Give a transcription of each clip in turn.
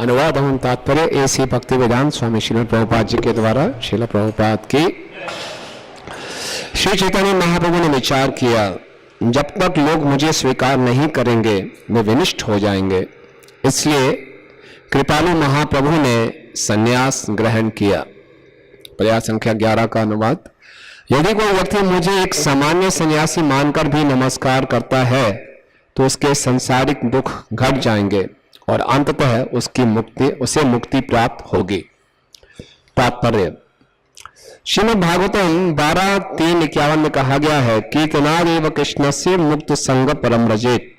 अनुवाद एवं तात्पर्य एसी भक्ति वेदांत स्वामी श्रील प्रभुपाद जी के द्वारा श्रील प्रभुपाद की। श्री चैतन्य महाप्रभु ने विचार किया, जब तक लोग मुझे स्वीकार नहीं करेंगे वे विनिष्ट हो जाएंगे। इसलिए कृपालु महाप्रभु ने संन्यास ग्रहण किया। पर्याय संख्या 11 का अनुवाद। यदि कोई व्यक्ति मुझे एक सामान्य सन्यासी मानकर भी नमस्कार करता है तो उसके सांसारिक दुख घट जाएंगे और अंततः उसे मुक्ति प्राप्त होगी। तात्पर्य। श्रीमद् भागवतम 12:3-51 में कहा गया है, कीर्तनादेव कृष्णस्य मुक्त संग परम रजेत।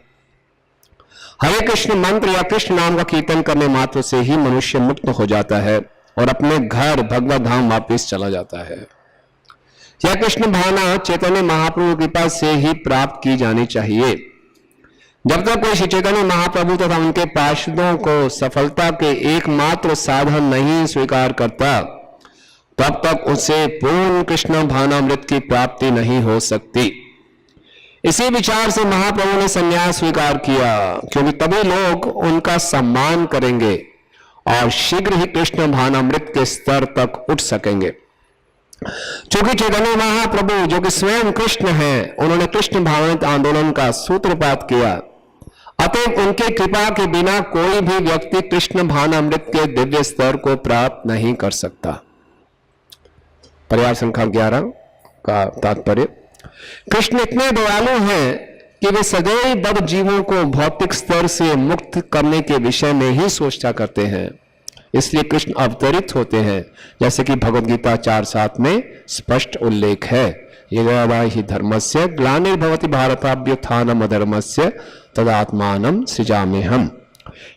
हरे कृष्ण मंत्र या कृष्ण नाम का कीर्तन करने मात्र से ही मनुष्य मुक्त हो जाता है और अपने घर भगवत धाम वापिस चला जाता है। यह कृष्ण भावना चैतन्य महाप्रभु कृपा से ही प्राप्त की जानी चाहिए। जब तक कोई श्री चैतन्य महाप्रभु तथा उनके पार्षदों को सफलता के एकमात्र साधन नहीं स्वीकार करता, तब तक उसे पूर्ण कृष्ण भावनामृत की प्राप्ति नहीं हो सकती। इसी विचार से महाप्रभु ने संन्यास स्वीकार किया, क्योंकि तभी लोग उनका सम्मान करेंगे और शीघ्र ही कृष्ण भावनामृत के स्तर तक उठ सकेंगे। चूंकि चैतन्य महाप्रभु जो कि स्वयं कृष्ण हैं, उन्होंने कृष्ण भावनामृत आंदोलन का सूत्रपात किया, अतः उनके कृपा के बिना कोई भी व्यक्ति कृष्ण भावनामृत के दिव्य स्तर को प्राप्त नहीं कर सकता। पर्याय संख्या 11 का तात्पर्य। कृष्ण इतने दयालु हैं कि वे सदैव बद्ध जीवों को भौतिक स्तर से मुक्त करने के विषय में ही सोचता करते हैं। इसलिए कृष्ण अवतरित होते हैं, जैसे कि भगवद गीता 4:7 में स्पष्ट उल्लेख है, यदा हि धर्मस्य ग्लानिर्भवति भारताभ्युत्थानम् अधर्मस्य तदात्मानं सृजाम्यहम्।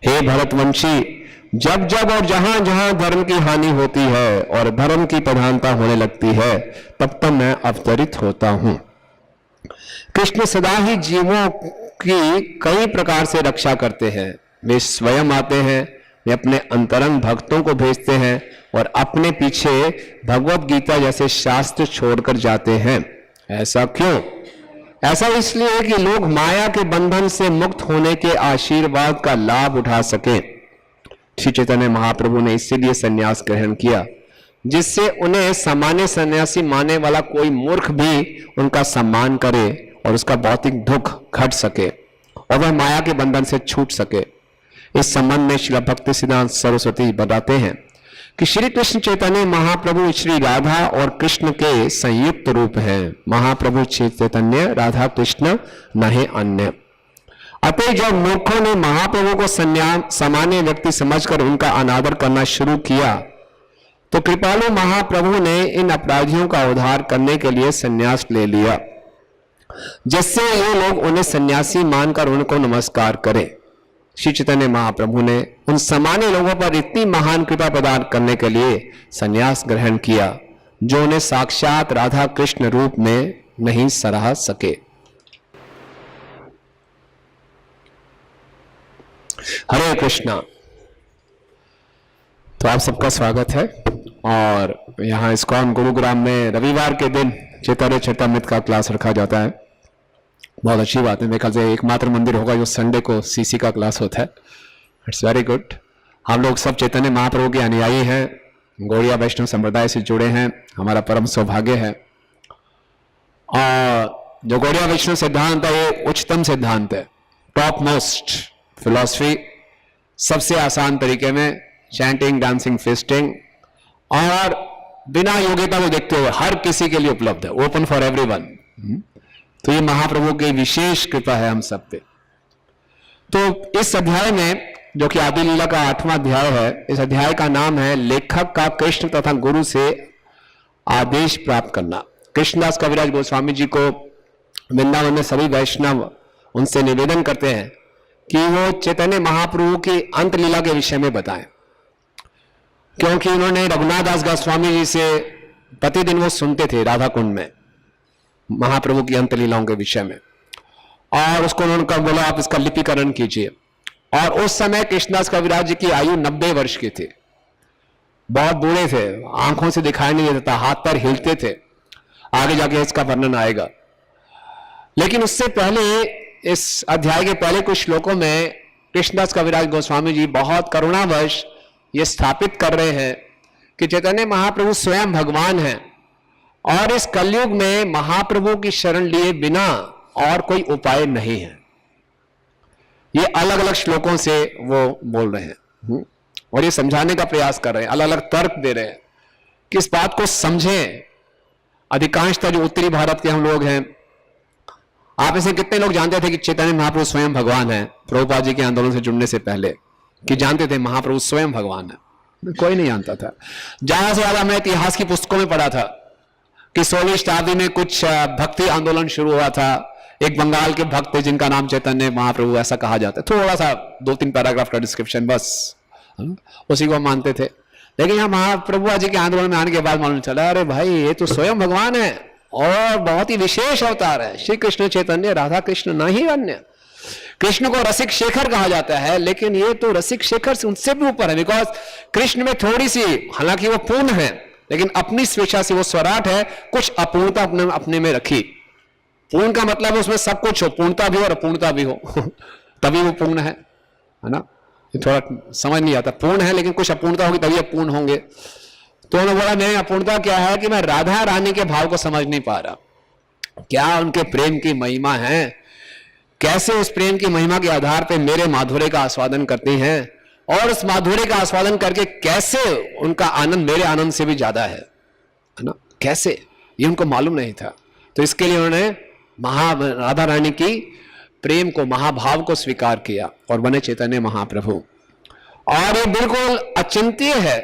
हे भरतवंशी, जब जब और जहां जहां धर्म की हानि होती है और धर्म की प्रधानता होने लगती है, तब तब मैं अवतरित होता हूं। कृष्ण सदा ही जीवों की कई प्रकार से रक्षा करते हैं। वे स्वयं आते हैं, वे अपने अंतरंग भक्तों को भेजते हैं और अपने पीछे भगवत गीता जैसे शास्त्र छोड़कर जाते हैं। ऐसा क्यों? ऐसा इसलिए कि लोग माया के बंधन से मुक्त होने के आशीर्वाद का लाभ उठा सकें। श्री चैतन्य महाप्रभु ने इसीलिए संन्यास ग्रहण किया, जिससे उन्हें सामान्य सन्यासी मानने वाला कोई मूर्ख भी उनका सम्मान करे और उसका भौतिक दुख घट सके और वह माया के बंधन से छूट सके। इस संबंध में श्री भक्ति सिद्धांत सरस्वती बताते हैं कि श्री कृष्ण चैतन्य महाप्रभु श्री राधा और कृष्ण के संयुक्त रूप हैं। महाप्रभु श्री चैतन्य राधा कृष्ण नहीं अन्य। अतः जब मूर्खों ने महाप्रभु को सामान्य व्यक्ति समझकर उनका अनादर करना शुरू किया, तो कृपालु महाप्रभु ने इन अपराधियों का उद्धार करने के लिए संन्यास ले लिया, जिससे ये लोग उन्हें सन्यासी मानकर उनको नमस्कार करें। श्री चैतन्य महाप्रभु ने उन सामान्य लोगों पर इतनी महान कृपा प्रदान करने के लिए संन्यास ग्रहण किया, जो उन्हें साक्षात राधा कृष्ण रूप में नहीं सराह सके। हरे कृष्णा। तो आप सबका स्वागत है। और यहाँ इस्कॉन गुरुग्राम में रविवार के दिन चैतन्य चरितामृत का क्लास रखा जाता है। बहुत अच्छी बात है। मेरे ख्याल से एकमात्र मंदिर होगा जो संडे को सीसी का क्लास होता है। It's very good. हम लोग सब चैतन्य महाप्रभु के अनुयायी हैं, गौड़िया वैष्णव संप्रदाय से जुड़े हैं, हमारा परम सौभाग्य है। और जो गौड़िया वैष्णव सिद्धांत है ये उच्चतम सिद्धांत है, टॉप मोस्ट फिलॉसफी, सबसे आसान तरीके में चैंटिंग, डांसिंग, फेस्टिंग और बिना योग्यता को देखते हुए हर किसी के लिए उपलब्ध है, ओपन फॉर एवरीवन। तो ये महाप्रभु की विशेष कृपा है हम सब पे। तो इस अध्याय में, जो कि आदि लीला का 8वां अध्याय है, इस अध्याय का नाम है लेखक का कृष्ण तथा गुरु से आदेश प्राप्त करना। कृष्णदास कविराज गोस्वामी जी को वृंदावन में सभी वैष्णव उनसे निवेदन करते हैं कि वो चैतन्य महाप्रभु की अंत लीला के विषय में बताएं, क्योंकि उन्होंने रघुनाथ दास गोस्वामी जी से प्रतिदिन वो सुनते थे राधा कुंड में महाप्रभु की अंत लीलाओं के विषय में, और उसको उन्होंने बोला आप इसका लिपिकरण कीजिए। और उस समय कृष्णदास कविराज जी की आयु 90 वर्ष की थी, बहुत बूढ़े थे, आंखों से दिखाई नहीं देता, हाथ पैर हिलते थे। आगे जाके इसका वर्णन आएगा। लेकिन उससे पहले इस अध्याय के पहले कुछ श्लोकों में कृष्णदास कविराज गोस्वामी जी बहुत करुणावश ये स्थापित कर रहे हैं कि चैतन्य महाप्रभु स्वयं भगवान हैं और इस कलयुग में महाप्रभु की शरण लिए बिना और कोई उपाय नहीं है। ये अलग अलग श्लोकों से वो बोल रहे हैं और ये समझाने का प्रयास कर रहे हैं, अलग अलग तर्क दे रहे हैं कि इस बात को समझें। अधिकांशतः जो उत्तरी भारत के हम लोग हैं, आप इसे कितने लोग जानते थे कि चैतन्य महाप्रभु स्वयं भगवान है? प्रभुपाद जी के आंदोलन से जुड़ने से पहले कि जानते थे महाप्रभु स्वयं भगवान है? कोई नहीं जानता था। ज्यादा से ज्यादा मैं इतिहास की पुस्तकों में पढ़ा था कि 16वीं शताब्दी में कुछ भक्ति आंदोलन शुरू हुआ था। एक बंगाल के भक्त थे जिनका नाम चैतन्य महाप्रभु ऐसा कहा जाता है। थोड़ा सा 2-3 पैराग्राफ का डिस्क्रिप्शन, बस उसी को मानते थे। लेकिन यहाँ महाप्रभु जी के आंदोलन में आने के बाद मालूम चला, अरे भाई ये तो स्वयं भगवान है और बहुत ही विशेष अवतार है। श्री कृष्ण चैतन्य राधा कृष्ण नहीं अन्य। कृष्ण को रसिक शेखर कहा जाता है, लेकिन ये तो रसिक शेखर से उनसे भी ऊपर है। बिकॉज कृष्ण में थोड़ी सी, हालांकि वो पूर्ण है, लेकिन अपनी स्वेच्छा से वो स्वराट है, कुछ अपूर्णता अपने में रखी। पूर्ण का मतलब है उसमें सब कुछ हो, पूर्णता भी हो और अपूर्णता भी हो तभी वो पूर्ण है ना। ये थोड़ा समझ नहीं आता, पूर्ण है लेकिन कुछ अपूर्णता होगी तभी अपूर्ण होंगे। तो उन्होंने बोला नहीं, अपूर्णता क्या है कि मैं राधा रानी के भाव को समझ नहीं पा रहा, क्या उनके प्रेम की महिमा है, कैसे उस प्रेम की महिमा के आधार पर मेरे माधुर्य का आस्वादन करती हैं और उस माधुर्य का आस्वादन करके कैसे उनका आनंद मेरे आनंद से भी ज्यादा है ना, कैसे, ये उनको मालूम नहीं था। तो इसके लिए उन्होंने राधा रानी की प्रेम को, महाभाव को स्वीकार किया और बने चैतन्य महाप्रभु। और ये बिल्कुल अचिंत्य है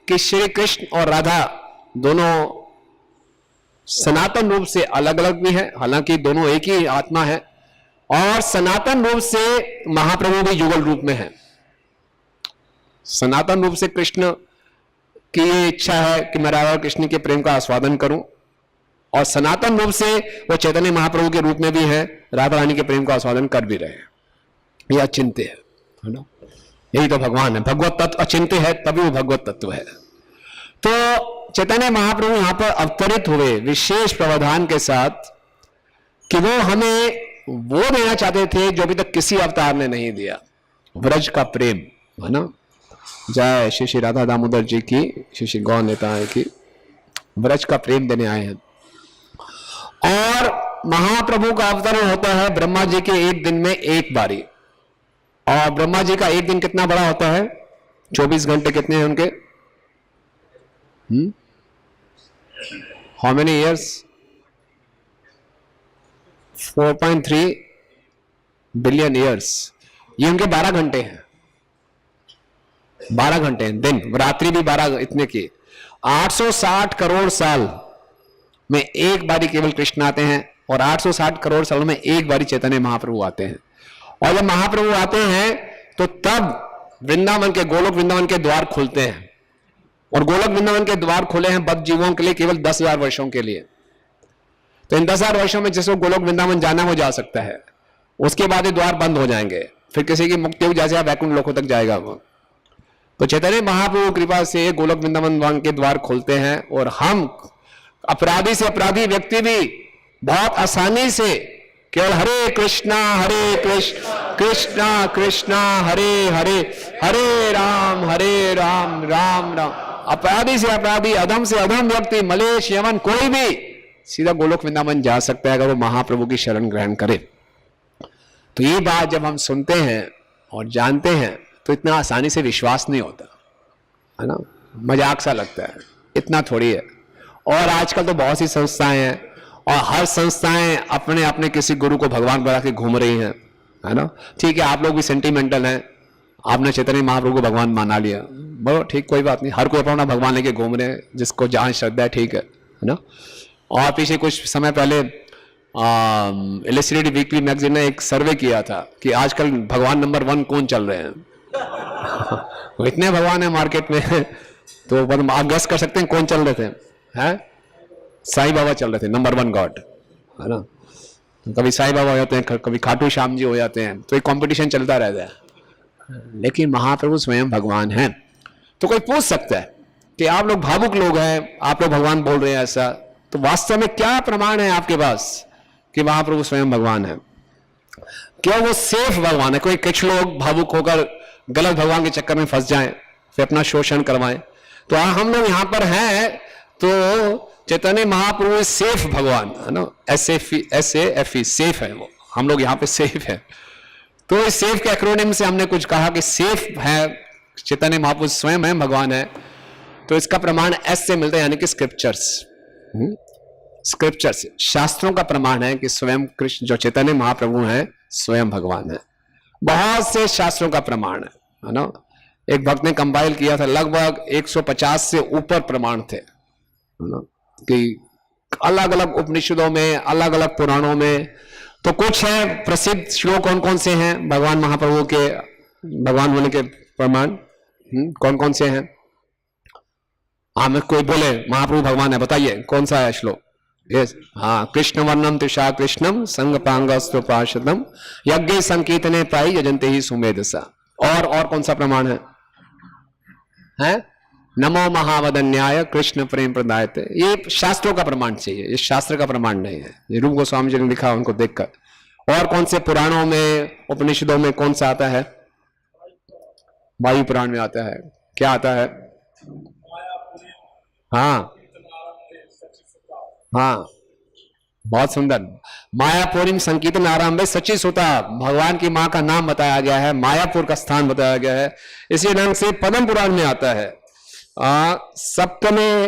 कि श्री कृष्ण और राधा दोनों सनातन रूप से अलग अलग भी हैं, हालांकि दोनों एक ही आत्मा है, और सनातन रूप से महाप्रभु भी युगल रूप में है। सनातन रूप से कृष्ण की ये इच्छा है कि मैं राधा कृष्ण के प्रेम का आस्वादन करूं, और सनातन रूप से वो चैतन्य महाप्रभु के रूप में भी है, राधा रानी के प्रेम का आस्वादन कर भी रहे हैं। ये अचिंत्य है ना, यही तो भगवान है। भगवत तत्व अचिंत्य है तभी वो भगवत तत्व है। तो चैतन्य महाप्रभु यहां पर अवतरित हुए विशेष प्रावधान के साथ कि वो हमें वो देना चाहते थे जो अभी तक किसी अवतार ने नहीं दिया, व्रज का प्रेम, है ना। जय श्री श्री राधा दामोदर जी की, श्री श्री गौ नेता की, व्रज का प्रेम देने आए हैं। और महाप्रभु का अवतरण होता है ब्रह्मा जी के एक दिन में एक बारी, और ब्रह्मा जी का एक दिन कितना बड़ा होता है? 24 घंटे कितने हैं उनके? How many years? 4.3 billion years. ये उनके 12 घंटे हैं, 12 घंटे हैं दिन, रात्रि भी 12 इतने की। 860 करोड़ साल में एक बारी केवल कृष्ण आते हैं, और 860 करोड़ सालों में एक बारी चैतन्य महाप्रभु आते हैं। और जब महाप्रभु आते हैं तो तब वृंदावन के, गोलोक वृंदावन के द्वार खुलते हैं, और गोलोक वृंदावन के द्वार खुले हैं बद्ध जीवों के लिए केवल 10,000 वर्षों के लिए। तो इन 10,000 वर्षों में जिसको गोलोक वृंदावन जाना वो जा सकता है, उसके बाद ये द्वार बंद हो जाएंगे, फिर किसी की मुक्ति हो, जैसे वैकुंठ लोकों तक जाएगा वो। तो चैतन्य महाप्रभु कृपा से गोलोक वृंदावन के द्वार खुलते हैं, और हम अपराधी से अपराधी व्यक्ति भी बहुत आसानी से केवल हरे कृष्णा कृष्णा कृष्णा हरे हरे, हरे राम राम राम, अपराधी से अपराधी, अधम से अधम व्यक्ति, मलेश यमन, कोई भी सीधा गोलोक वृंदावन जा सकता है अगर वो महाप्रभु की शरण ग्रहण करे। तो ये बात जब हम सुनते हैं और जानते हैं तो इतना आसानी से विश्वास नहीं होता, है ना, मजाक सा लगता है, इतना थोड़ी है। और आजकल तो बहुत सी संस्थाएं हैं, और हर संस्थाएं अपने अपने किसी गुरु को भगवान बना के घूम रही हैं, है ना। ठीक है, आप लोग भी सेंटिमेंटल हैं, आपने चैतन्य महाप्रभु को भगवान माना लिया, बोलो ठीक, कोई बात नहीं, हर कोई अपना भगवान लेके घूम रहे हैं, जिसको जहां श्रद्धा है, ठीक है ना। और पीछे कुछ समय पहले इलस्ट्रेटेड वीकली मैगजीन ने एक सर्वे किया था कि आजकल भगवान नंबर 1 कौन चल रहे हैं इतने भगवान है मार्केट में तो आप गेस कर सकते हैं कौन चल रहे थे, हैं? साईं बाबा चल रहे थे, नंबर 1 गॉड, है ना। तो कभी साईं बाबा हो जाते हैं, कभी खाटू श्याम जी हो जाते हैं, तो एक कंपटीशन चलता रहता है। लेकिन महाप्रभु स्वयं भगवान हैं। तो कोई पूछ सकता है कि आप लोग भावुक लोग हैं, आप लोग भगवान बोल रहे हैं ऐसा, तो वास्तव में क्या प्रमाण है आपके पास कि महाप्रभु स्वयं भगवान है? क्यों? वो सेफ भगवान है। कोई कुछ लोग भावुक होकर गलत भगवान के चक्कर में फंस जाएं, फिर अपना शोषण करवाएं। तो हम लोग यहां पर हैं तो चैतन्य महाप्रभु सेफ भगवान है ना, SAFE सेफ है वो, हम लोग यहाँ पे सेफ है। तो इस सेफ के एक्रोनिम से हमने कुछ कहा कि सेफ है चैतन्य महाप्रभु स्वयं है, भगवान है। तो इसका प्रमाण S से मिलता है, यानी कि स्क्रिप्चर्स। स्क्रिप्चर्स शास्त्रों का प्रमाण है कि स्वयं कृष्ण जो चैतन्य महाप्रभु हैं स्वयं भगवान है। बहुत से शास्त्रों का प्रमाण है ना। एक भक्त ने कंपाइल किया था, लगभग 150 से ऊपर प्रमाण थे ना, कि अलग अलग उपनिषदों में, अलग अलग पुराणों में। तो कुछ है प्रसिद्ध श्लोक कौन कौन से हैं भगवान महाप्रभु के भगवान होने के प्रमाण, कौन कौन से हैं? हाँ, कोई बोले महाप्रभु भगवान है, बताइए कौन सा है श्लोक? यस, हाँ, कृष्ण वर्णम त्रिषा कृष्णम संग पांगस्तु पार्षदम यज्ञ संकीर्तने प्राय यजन्ते ही सुमेधसा। और कौन सा प्रमाण है? नमो महावदन्याय कृष्ण प्रेम प्रदायते। ये शास्त्रों का प्रमाण चाहिए, ये शास्त्र का प्रमाण नहीं है। ये रूप गोस्वामी जी ने लिखा उनको देखकर। और कौन से पुराणों में, उपनिषदों में कौन सा आता है? वायु पुराण में आता है। क्या आता है? हाँ हाँ, बहुत सुंदर। मायापुरी संकीर्तन आरंभ सची सुता, भगवान की मां का नाम बताया गया है, मायापुर का स्थान बताया गया है। इसी ढंग से पद्म पुराण में आता है सप्तमे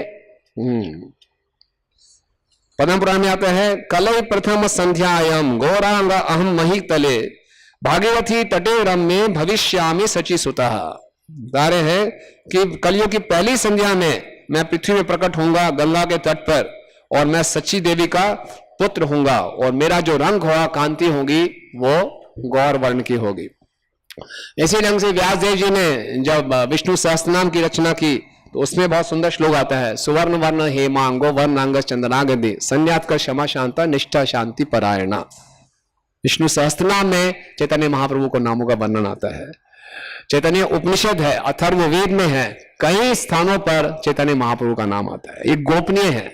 पद्म पुराण में आता है, कलई प्रथम संध्यायम गौरांग अहम मही तले भागीरथी तटे रम्ये भविष्यामि सची सुता। बता रहे हैं कि कलियुग की पहली संध्या में मैं पृथ्वी में प्रकट होऊंगा गंगा के तट पर, और मैं सच्ची देवी का पुत्र होऊंगा, और मेरा जो रंग होगा, कांति होगी, वो गौर वर्ण की होगी। इसी ढंग से व्यास देव जी ने जब विष्णु सहस्त्रनाम की रचना की तो उसमें बहुत सुंदर श्लोक आता है, सुवर्ण वर्ण हेमांगो वर्णांग चंदनागधि संन्यात कर क्षमा शांता निष्ठा शांति परायणा। विष्णु सहस्त्रनाम में चैतन्य महाप्रभु को नामों का वर्णन आता है। चैतन्य उपनिषद है, अथर्ववेद में है, कई स्थानों पर चैतन्य महाप्रभु का नाम आता है। ये गोपनीय है।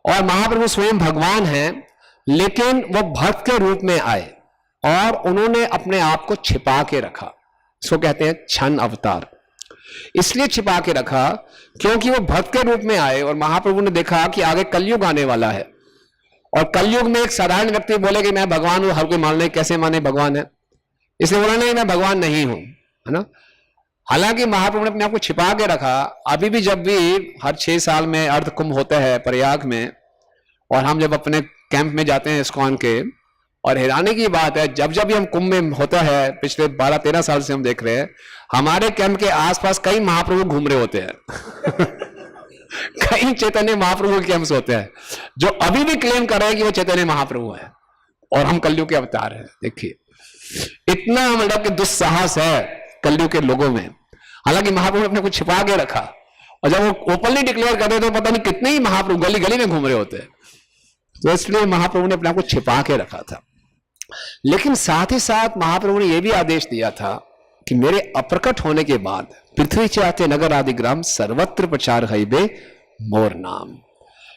और महाप्रभु स्वयं भगवान हैं, लेकिन वो भक्त के रूप में आए और उन्होंने अपने आप को छिपा के रखा। इसको कहते हैं क्षण अवतार। इसलिए छिपा के रखा क्योंकि वो भक्त के रूप में आए और महाप्रभु ने देखा कि आगे कलयुग आने वाला है, और कलयुग में एक साधारण व्यक्ति बोले कि मैं भगवान हूं, हर कोई मान ले, कैसे माने भगवान है? इसलिए बोला नहीं, मैं भगवान नहीं हूं, है ना। हालांकि महाप्रभु ने अपने आप को छिपा के रखा। अभी भी जब भी हर 6 साल में अर्ध कुंभ होता है प्रयाग में, और हम जब अपने कैंप में जाते हैं इस्कॉन के, और हैरानी की बात है जब जब भी हम कुंभ में होता है, पिछले 12-13 साल से हम देख रहे हैं, हमारे कैंप के आसपास कई महाप्रभु घूम रहे होते हैं कई चैतन्य महाप्रभु के कैंप्स होते हैं जो अभी भी क्लेम कर रहे हैं कि वो चैतन्य महाप्रभु है और हम कलयुग के अवतार हैं। देखिए इतना मतलब कि दुस्साहस है कलयुग के लोगों में। हालांकि महाप्रभु ने अपने को छिपा के रखा, और जब वो ओपनली डिक्लेयर कर रहे तो पता नहीं कितने ही महाप्रभु गली गली में घूम रहे होते हैं। तो इसलिए महाप्रभु ने अपने आप को छिपा के रखा था। लेकिन साथ ही साथ महाप्रभु ने यह भी आदेश दिया था कि मेरे अप्रकट होने के बाद पृथ्वी चाहते नगर आदि ग्राम सर्वत्र प्रचार हईबे मोर नाम।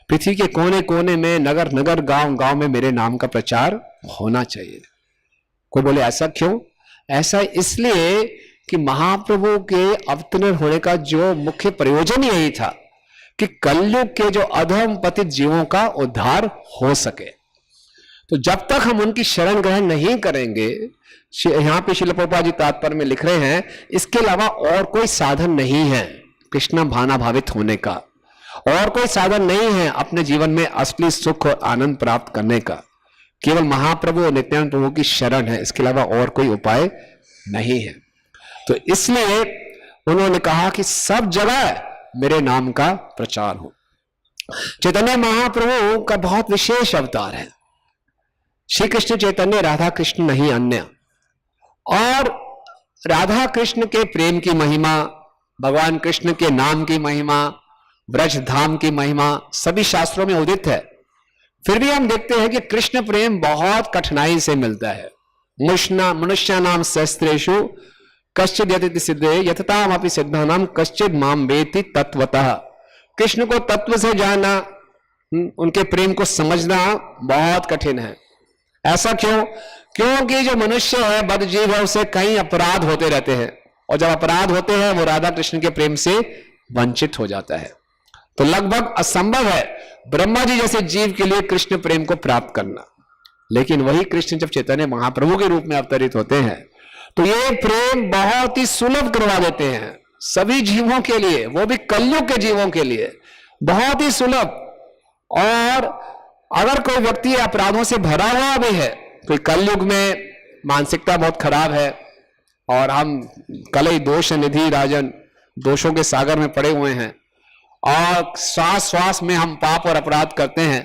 पृथ्वी के कोने कोने में, नगर नगर गांव गांव में मेरे नाम का प्रचार होना चाहिए। कोई बोले ऐसा क्यों? ऐसा इसलिए कि महाप्रभु के अवतरण होने का जो मुख्य प्रयोजन यही था कि कलयुग के जो अधम पतित जीवों का उद्धार हो सके। तो जब तक हम उनकी शरण ग्रहण नहीं करेंगे, यहां पे श्रील प्रभुपाद जी तात्पर्य में लिख रहे हैं, इसके अलावा और कोई साधन नहीं है कृष्ण भाना भावित होने का, और कोई साधन नहीं है अपने जीवन में असली सुख और आनंद प्राप्त करने का। केवल महाप्रभु और नित्यानंद प्रभु की शरण है, इसके अलावा और कोई उपाय नहीं है। तो इसलिए उन्होंने कहा कि सब जगह मेरे नाम का प्रचार हो। चैतन्य महाप्रभु का बहुत विशेष अवतार है। श्री कृष्ण चैतन्य राधा कृष्ण नहीं अन्य, और राधा कृष्ण के प्रेम की महिमा, भगवान कृष्ण के नाम की महिमा, ब्रज धाम की महिमा सभी शास्त्रों में उदित है। फिर भी हम देखते हैं कि कृष्ण प्रेम बहुत कठिनाई से मिलता है। मनुष्य नाम शस्त्रेषु कश्चिद यति सिद्धे यथताम अपि सिद्धानाम कश्चिद माम वेति तत्वतः। कृष्ण को तत्व से जानना, उनके प्रेम को समझना बहुत कठिन है। ऐसा क्यों? क्योंकि जो मनुष्य है, बदजीव है, उसे कई अपराध होते रहते हैं, और जब अपराध होते हैं वो राधा कृष्ण के प्रेम से वंचित हो जाता है। तो लगभग असंभव है ब्रह्मा जी जैसे जीव के लिए कृष्ण प्रेम को प्राप्त करना। लेकिन वही कृष्ण जब चैतन्य महाप्रभु के रूप में अवतरित होते हैं तो ये प्रेम बहुत ही सुलभ करवा देते हैं सभी जीवों के लिए, वो भी कलयुग के जीवों के लिए बहुत ही सुलभ। और अगर कोई व्यक्ति अपराधों से भरा हुआ भी है, कोई कलयुग में मानसिकता बहुत खराब है और हम कलई दोष निधि राजन, दोषों के सागर में पड़े हुए हैं और श्वास श्वास में हम पाप और अपराध करते हैं,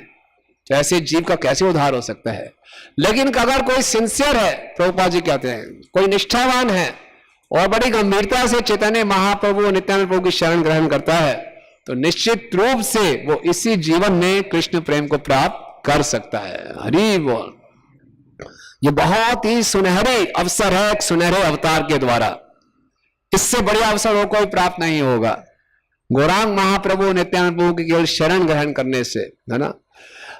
तो ऐसे जीव का कैसे उद्धार हो सकता है। लेकिन अगर कोई सिंसियर है, प्रभुपाद जी कहते हैं, कोई निष्ठावान है और बड़ी गंभीरता से चैतन्य महाप्रभु और नित्यानंद प्रभु की शरण ग्रहण करता है, तो निश्चित रूप से वो इसी जीवन में कृष्ण प्रेम को प्राप्त कर सकता है। हरि बोल। ये बहुत ही सुनहरे अवसर है, एक सुनहरे अवतार के द्वारा। इससे बढ़िया अवसर हो कोई प्राप्त नहीं होगा। गौरांग महाप्रभु नित्यानंद प्रभु की केवल शरण ग्रहण करने से, है ना।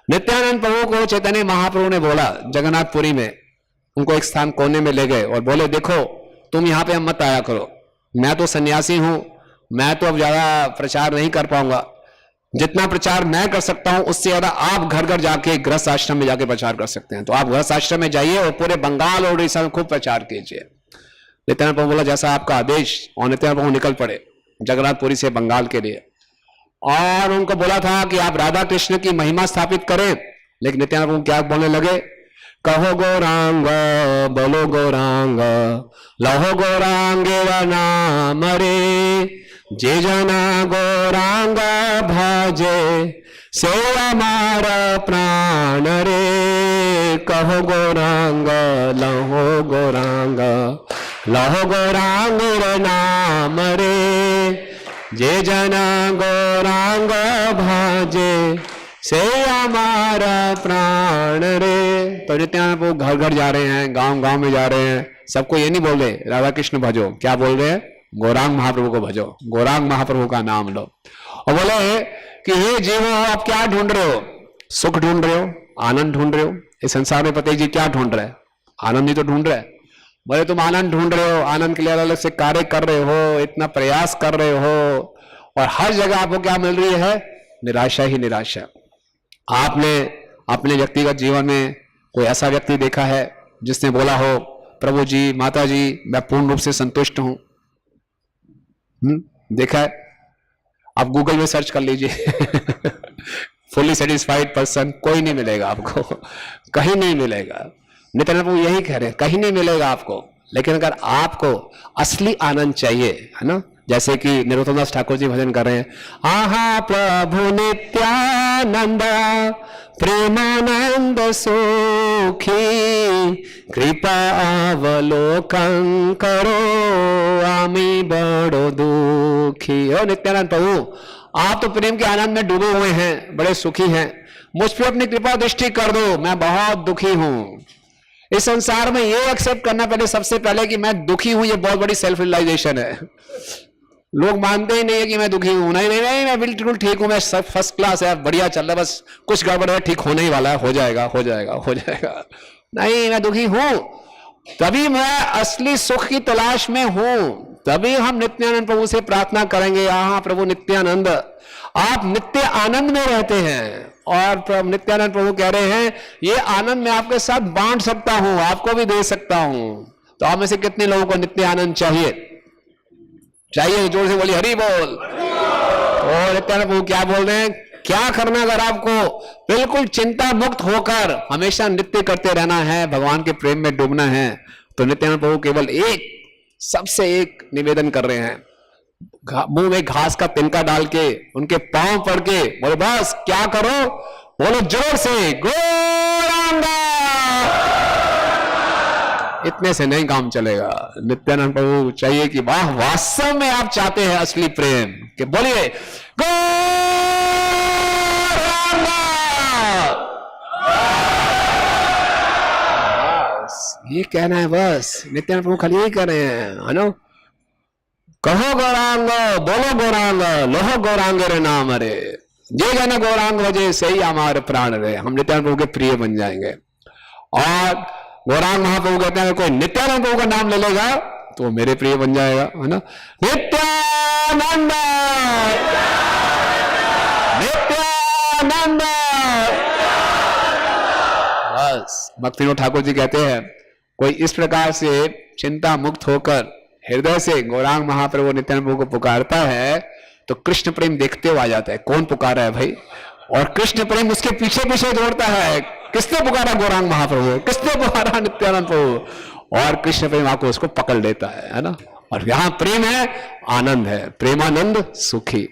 नित्यानंद प्रभु को चैतन्य महाप्रभु ने बोला जगन्नाथपुरी में, उनको एक स्थान कोने में ले गए और बोले देखो तुम यहां पे मत आया करो, मैं तो सन्यासी हूं, मैं तो अब ज्यादा प्रचार नहीं कर पाऊंगा, जितना प्रचार मैं कर सकता हूं उससे ज्यादा आप घर घर जाके गृहस्थ आश्रम में जाके प्रचार कर सकते हैं, तो आप गृहस्थ आश्रम में जाइए और पूरे बंगाल और उड़ीसा में खूब प्रचार कीजिए। नित्यानंद प्रभु बोला जैसा आपका आदेश, और नित्यानंद प्रभु निकल पड़े जगन्नाथपुरी से बंगाल के लिए। और उनको बोला था कि आप राधा कृष्ण की महिमा स्थापित करें, लेकिन नित्यानंद प्रभु क्या बोलने लगे, कहो गौरांग बोलो गौरांग, लहो गौरांगे नाम रे, जे जना गौरांग भाजे से हमारा प्राण रे। कहो गौरांग लहो गौरांग, लहो गौरांग नाम रे, जे जना गौरांग भाजे से हमारा प्राण रे। तो नित्यानंद प्रभु घर घर जा रहे हैं, गांव गांव में जा रहे हैं, सबको ये नहीं बोल रहे राधा कृष्ण भजो, क्या बोल रहे हैं, गौरांग महाप्रभु को भजो, गौरांग महाप्रभु का नाम लो। और बोले कि हे जीवो आप क्या ढूंढ रहे हो, सुख ढूंढ रहे हो, आनंद ढूंढ रहे हो, इस संसार में पति जी क्या ढूंढ रहे हैं, आनंद ही तो ढूंढ रहे हैं। बोले तुम आनंद ढूंढ रहे हो, आनंद के लिए अलग अलग से कार्य कर रहे हो, इतना प्रयास कर रहे हो, और हर जगह आपको क्या मिल रही है, निराशा ही निराशा। आपने अपने व्यक्तिगत जीवन में कोई ऐसा व्यक्ति देखा है जिसने बोला हो प्रभु जी माता जी मैं पूर्ण रूप से संतुष्ट हूं? देखा है? आप गूगल में सर्च कर लीजिए फुली सेटिस्फाइड पर्सन कोई नहीं मिलेगा आपको, कहीं नहीं मिलेगा। नित्यानंद प्रभु यही कह रहे हैं, कहीं नहीं मिलेगा आपको। लेकिन अगर आपको असली आनंद चाहिए, है ना, जैसे कि नरोत्तम दास ठाकुर जी भजन कर रहे हैं, आहा प्रभु नित्यानंद प्रेमानंद सुखी, कृपा अवलोकन करो आमी बड़ो दुखी। ओ नित्यानंद प्रभु आप तो प्रेम के आनंद में डूबे हुए हैं, बड़े सुखी हैं, मुझ पर अपनी कृपा दृष्टि कर दो, मैं बहुत दुखी हूं। इस संसार में ये एक्सेप्ट करना पहले, सबसे पहले कि मैं दुखी हूं, ये बहुत बड़ी सेल्फ रियलाइजेशन है। लोग मानते ही नहीं है कि मैं दुखी हूं, नहीं नहीं नहीं मैं बिल्कुल ठीक हूं, मैं सब फर्स्ट क्लास है, बढ़िया चल रहा है, बस कुछ गड़बड़ है, ठीक होने ही वाला है, हो जाएगा हो जाएगा हो जाएगा। नहीं मैं दुखी हूं, तभी मैं असली सुख की तलाश में हूं, तभी हम नित्यानंद प्रभु से प्रार्थना करेंगे, हाँ प्रभु नित्यानंद आप नित्य आनंद में रहते हैं, और नित्यानंद प्रभु कह रहे हैं ये आनंद मैं आपके साथ बांट सकता हूं, आपको भी दे सकता हूं। तो आप में से कितने लोगों को नित्य आनंद चाहिए? चाहिए जोर से बोलिए हरि बोल। और नित्यानंद प्रभु क्या बोल रहे हैं, क्या करना अगर आपको बिल्कुल चिंता मुक्त होकर हमेशा नृत्य करते रहना है, भगवान के प्रेम में डूबना है, तो नित्यानंद प्रभु केवल एक, सबसे एक निवेदन कर रहे हैं, मुंह में घास का तिनका डाल के उनके पांव पड़ के बोले बस क्या करो, बोलो जोर से गौरांगा। इतने से नहीं काम चलेगा। नित्यानंद प्रभु चाहिए कि वाह वास्तव में आप चाहते हैं असली प्रेम, कि बोलिए गौरांगा। ये कहना है बस, नित्यानंद प्रभु खाली यही कह रहे हैं, है ना। कहो गौरांग बोलो गौरांग, लोहो गौरांग रे नाम रे, जे जन गौरांग वजह से ही हमारे प्राण रे। हम नित्यानंद प्रभु के प्रिय बन जाएंगे। और गौरांग महाप्रभु कहते हैं कोई नित्यानंद प्रभु का नाम ले लेगा तो वो मेरे प्रिय बन जाएगा, है ना। नित्यानंद नित्यानंद। बस भक्तिविनोद ठाकुर जी कहते हैं कोई इस प्रकार से चिंता मुक्त होकर हृदय से गौरांग महाप्रभु नित्यानंद प्रभु को पुकारता है तो कृष्ण प्रेम देखते हुए आ जाता है, कौन पुकारा है भाई, और कृष्ण प्रेम उसके पीछे पीछे दौड़ता है, किसने पुकारा गौरांग महाप्रभु, किसने पुकारा नित्यानंद प्रभु, और कृष्ण प्रेम आको उसको पकड़ लेता है ना। और यहां प्रेम है, आनंद है, प्रेमानंद सुखी।